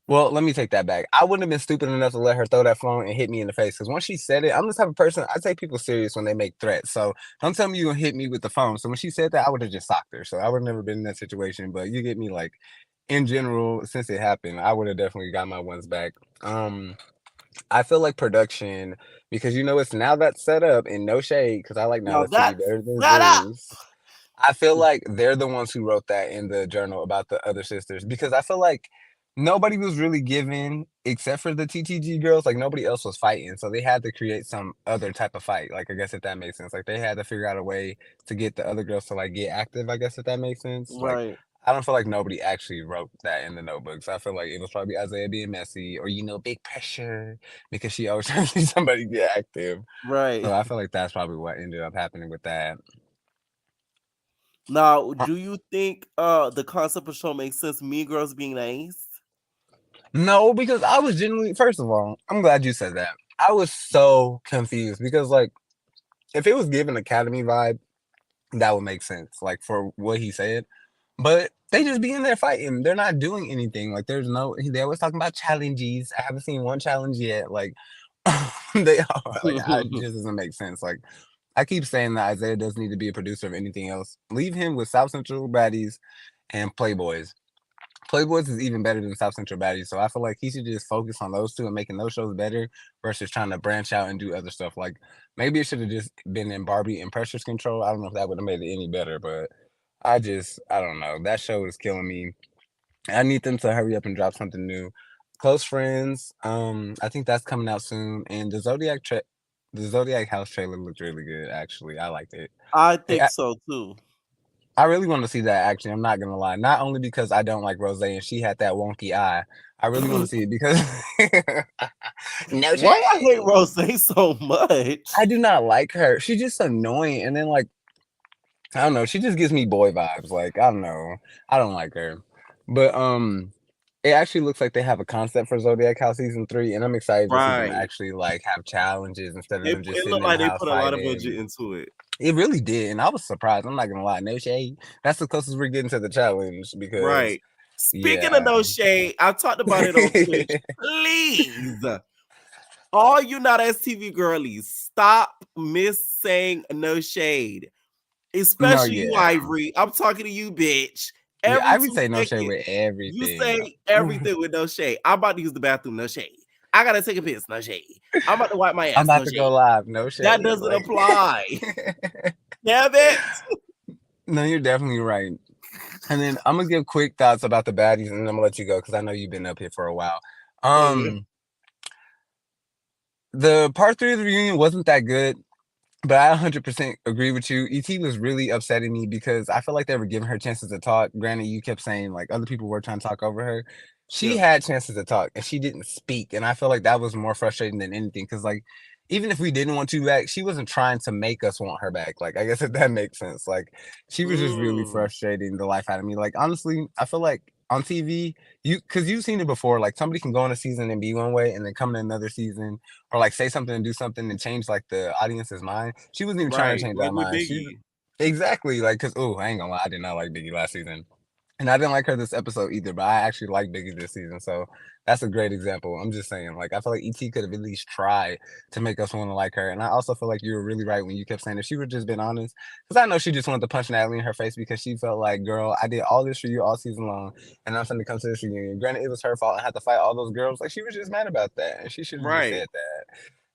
well, let me take that back. I wouldn't have been stupid enough to let her throw that phone and hit me in the face because once she said it, I'm the type of person I take people serious when they make threats. So don't tell me you're gonna hit me with the phone. So when she said that, I would have just socked her. So I would have never been in that situation. But you get me, like in general, since it happened, I would have definitely got my ones back. I feel like production because you know it's Now That's set up and no shade because I like Now Now That's TV that's better than set up. Zeus. I feel like they're the ones who wrote that in the journal about the other sisters because I feel like nobody was really given except for the TTG girls. Like nobody else was fighting, so they had to create some other type of fight. Like I guess if that makes sense. Like they had to figure out a way to get the other girls to like get active. I guess if that makes sense. Like Right. I don't feel like nobody actually wrote that in the notebooks. I feel like it was probably Isaiah being messy or big pressure because she always trying to see somebody get active. Right. So I feel like that's probably what ended up happening with that. Now, do you think the concept of show makes sense? Mean Girls being nice? No, because I was genuinely, first of all, I'm glad you said that. I was so confused because, like, if it was given Academy vibe, that would make sense, like, for what he said. But they just be in there fighting. They're not doing anything. Like, they always talking about challenges. I haven't seen one challenge yet. Like, they are, like, it just doesn't make sense. Like, I keep saying that Isaiah doesn't need to be a producer of anything else. Leave him with South Central baddies and Playboys. Playboys is even better than South Central Baddies, so I feel like he should just focus on those two and making those shows better versus trying to branch out and do other stuff. Like maybe it should have just been in Barbie and Pressure's Control. I don't know if that would have made it any better, but I don't know. That show is killing me. I need them to hurry up and drop something new. Close Friends, I think that's coming out soon, and the Zodiac House trailer looked really good. Actually, I liked it. I think so too. I really want to see that. Actually, I'm not gonna lie. Not only because I don't like Rose and she had that wonky eye. I really want to see it because no, why I hate Rose so much? I do not like her. She's just annoying, and then like I don't know. She just gives me boy vibes. Like I don't know. I don't like her, but it actually looks like they have a concept for Zodiac House season 3, and I'm excited to see them actually like have challenges instead of them just sitting in the house. It looked like they put a lot of budget into it. It really did, and I was surprised. I'm not gonna lie, no shade. That's the closest we're getting to the challenge because Speaking of no shade, I talked about it on Twitch. Please, all you not STV girlies, stop saying no shade, especially you, Ivory. I'm talking to you, bitch. Ivory say no shade with everything. You say everything with no shade. I'm about to use the bathroom, no shade. I gotta take a piss, no shade. I'm about to wipe my ass. I'm about to go live, no shade. That doesn't apply. Damn it. No, you're definitely right. And then I'm gonna give quick thoughts about the baddies, and then I'm gonna let you go because I know you've been up here for a while. The part 3 of the reunion wasn't that good, but I 100% agree with you. ET was really upsetting me because I feel like they were giving her chances to talk. Granted, you kept saying like other people were trying to talk over her. She had chances to talk and she didn't speak. And I feel like that was more frustrating than anything. Cause like, even if we didn't want you back, she wasn't trying to make us want her back. Like, I guess if that makes sense. Like, she was just really frustrating the life out of me. Like, honestly, I feel like on TV, cause you've seen it before. Like, somebody can go in a season and be one way and then come in another season or like say something and do something and change like the audience's mind. She wasn't even trying to change that mind. Exactly. Like, cause, I ain't gonna lie, I did not like Biggie last season. And I didn't like her this episode either, but I actually like Biggie this season. So that's a great example. I'm just saying, like, I feel like ET could have at least tried to make us want to like her. And I also feel like you were really right when you kept saying that she would just been honest. Because I know she just wanted to punch Natalie in her face because she felt like, girl, I did all this for you all season long. And I'm going to come to this reunion. Granted, it was her fault. I had to fight all those girls. Like, she was just mad about that. And she should have just said that.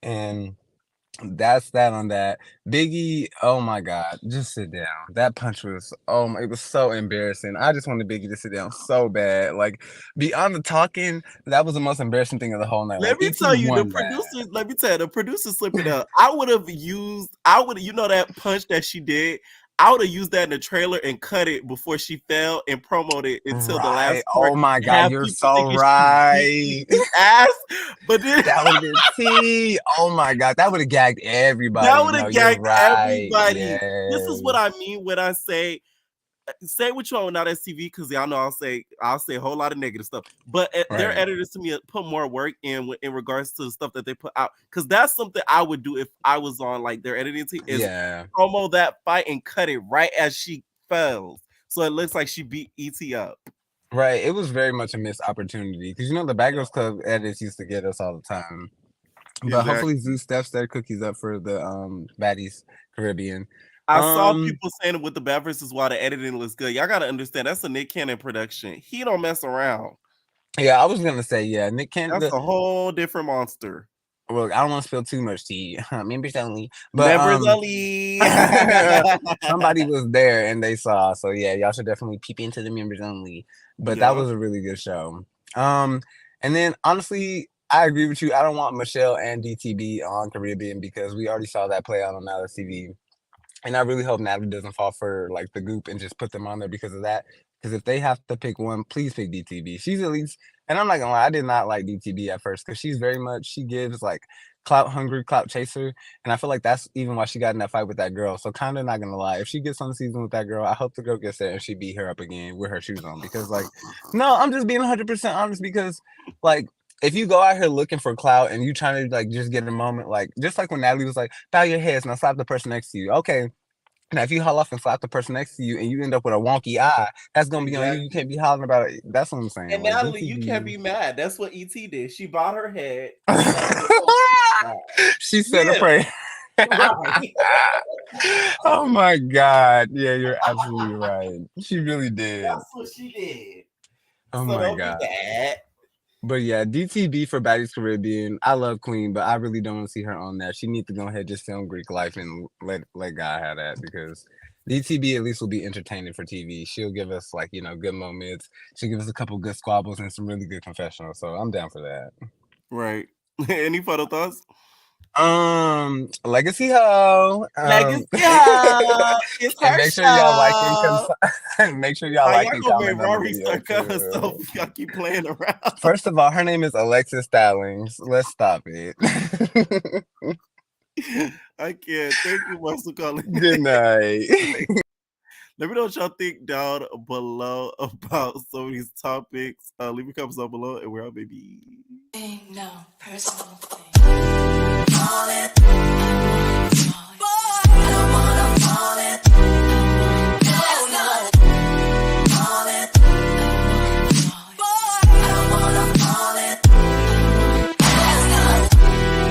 And that's that on that. Biggie, oh my God, just sit down. That punch was, it was so embarrassing. I just wanted Biggie to sit down so bad. Like, beyond the talking, that was the most embarrassing thing of the whole night. Let me tell you, the producer slipped it up. I would have, you know, that punch that she did. I would have used that in the trailer and cut it before she fell and promoted it until the last part. Oh my God, you're so right. Ass, but then that would have been tea. Oh my God, that would have gagged everybody. That would have gagged everybody. Yes. This is what I mean when I say what you want, not STV, because y'all know I'll say a whole lot of negative stuff. But their editors to me put more work in regards to the stuff that they put out, because that's something I would do if I was on like their editing team. Is promo that fight and cut it right as she fell, so it looks like she beat ET up. Right, it was very much a missed opportunity because the Bad Girls Club edits used to get us all the time. But hopefully Zeus steps their cookies up for the Baddies Caribbean. I saw people saying with the Bad versus Wild, the editing looks good. Y'all gotta understand that's a Nick Cannon production. He don't mess around. Yeah, I was gonna say Nick Cannon. That's a whole different monster. Look, I don't want to spill too much tea. Members only. But members only. Somebody was there and they saw. So yeah, y'all should definitely peep into the members only. But that was a really good show. And then honestly, I agree with you. I don't want Michelle and DTB on Caribbean because we already saw that play out on Now TV. And I really hope Natalie doesn't fall for like the goop and just put them on there because of that. Because if they have to pick one, please pick DTB. She's at least, and I'm not gonna lie, I did not like DTB at first because she's very much, she gives like clout hungry, clout chaser. And I feel like that's even why she got in that fight with that girl. So kind of not gonna lie, if she gets on the season with that girl, I hope the girl gets there and she beat her up again with her shoes on. Because like, no, I'm just being 100% honest because like, if you go out here looking for clout and you trying to like just get a moment, like just like when Natalie was like, bow your heads and I'll slap the person next to you. Okay. Now, if you haul off and slap the person next to you and you end up with a wonky eye, that's going to be on you. You can't be hollering about it. That's what I'm saying. And like, Natalie, you can't be mad. That's what ET did. She bowed her head. She said a prayer. Right. Oh, my God. Yeah, you're absolutely right. She really did. That's what she did. Oh So my don't god. be that. But yeah, DTB for Baddies Caribbean. I love Queen, but I really don't want to see her on that. She needs to go ahead, just film Greek Life and let God have that, because DTB at least will be entertaining for TV. She'll give us like, good moments. She'll give us a couple good squabbles and some really good confessionals. So I'm down for that. Right. Any final thoughts? Legacy Ho. Legacy Ho. It's her And make sure y'all like show. and make sure y'all Like, like y'all and gonna make comment on the Rory video start cut too. herself if y'all keep playing around. First of all, her name is Alexis Stallings. Let's stop it. I can't. Thank you, Marcel calling. Good night. Let me know what y'all think down below about some of these topics. Leave your comments down below, and we're out, baby. No personal thing.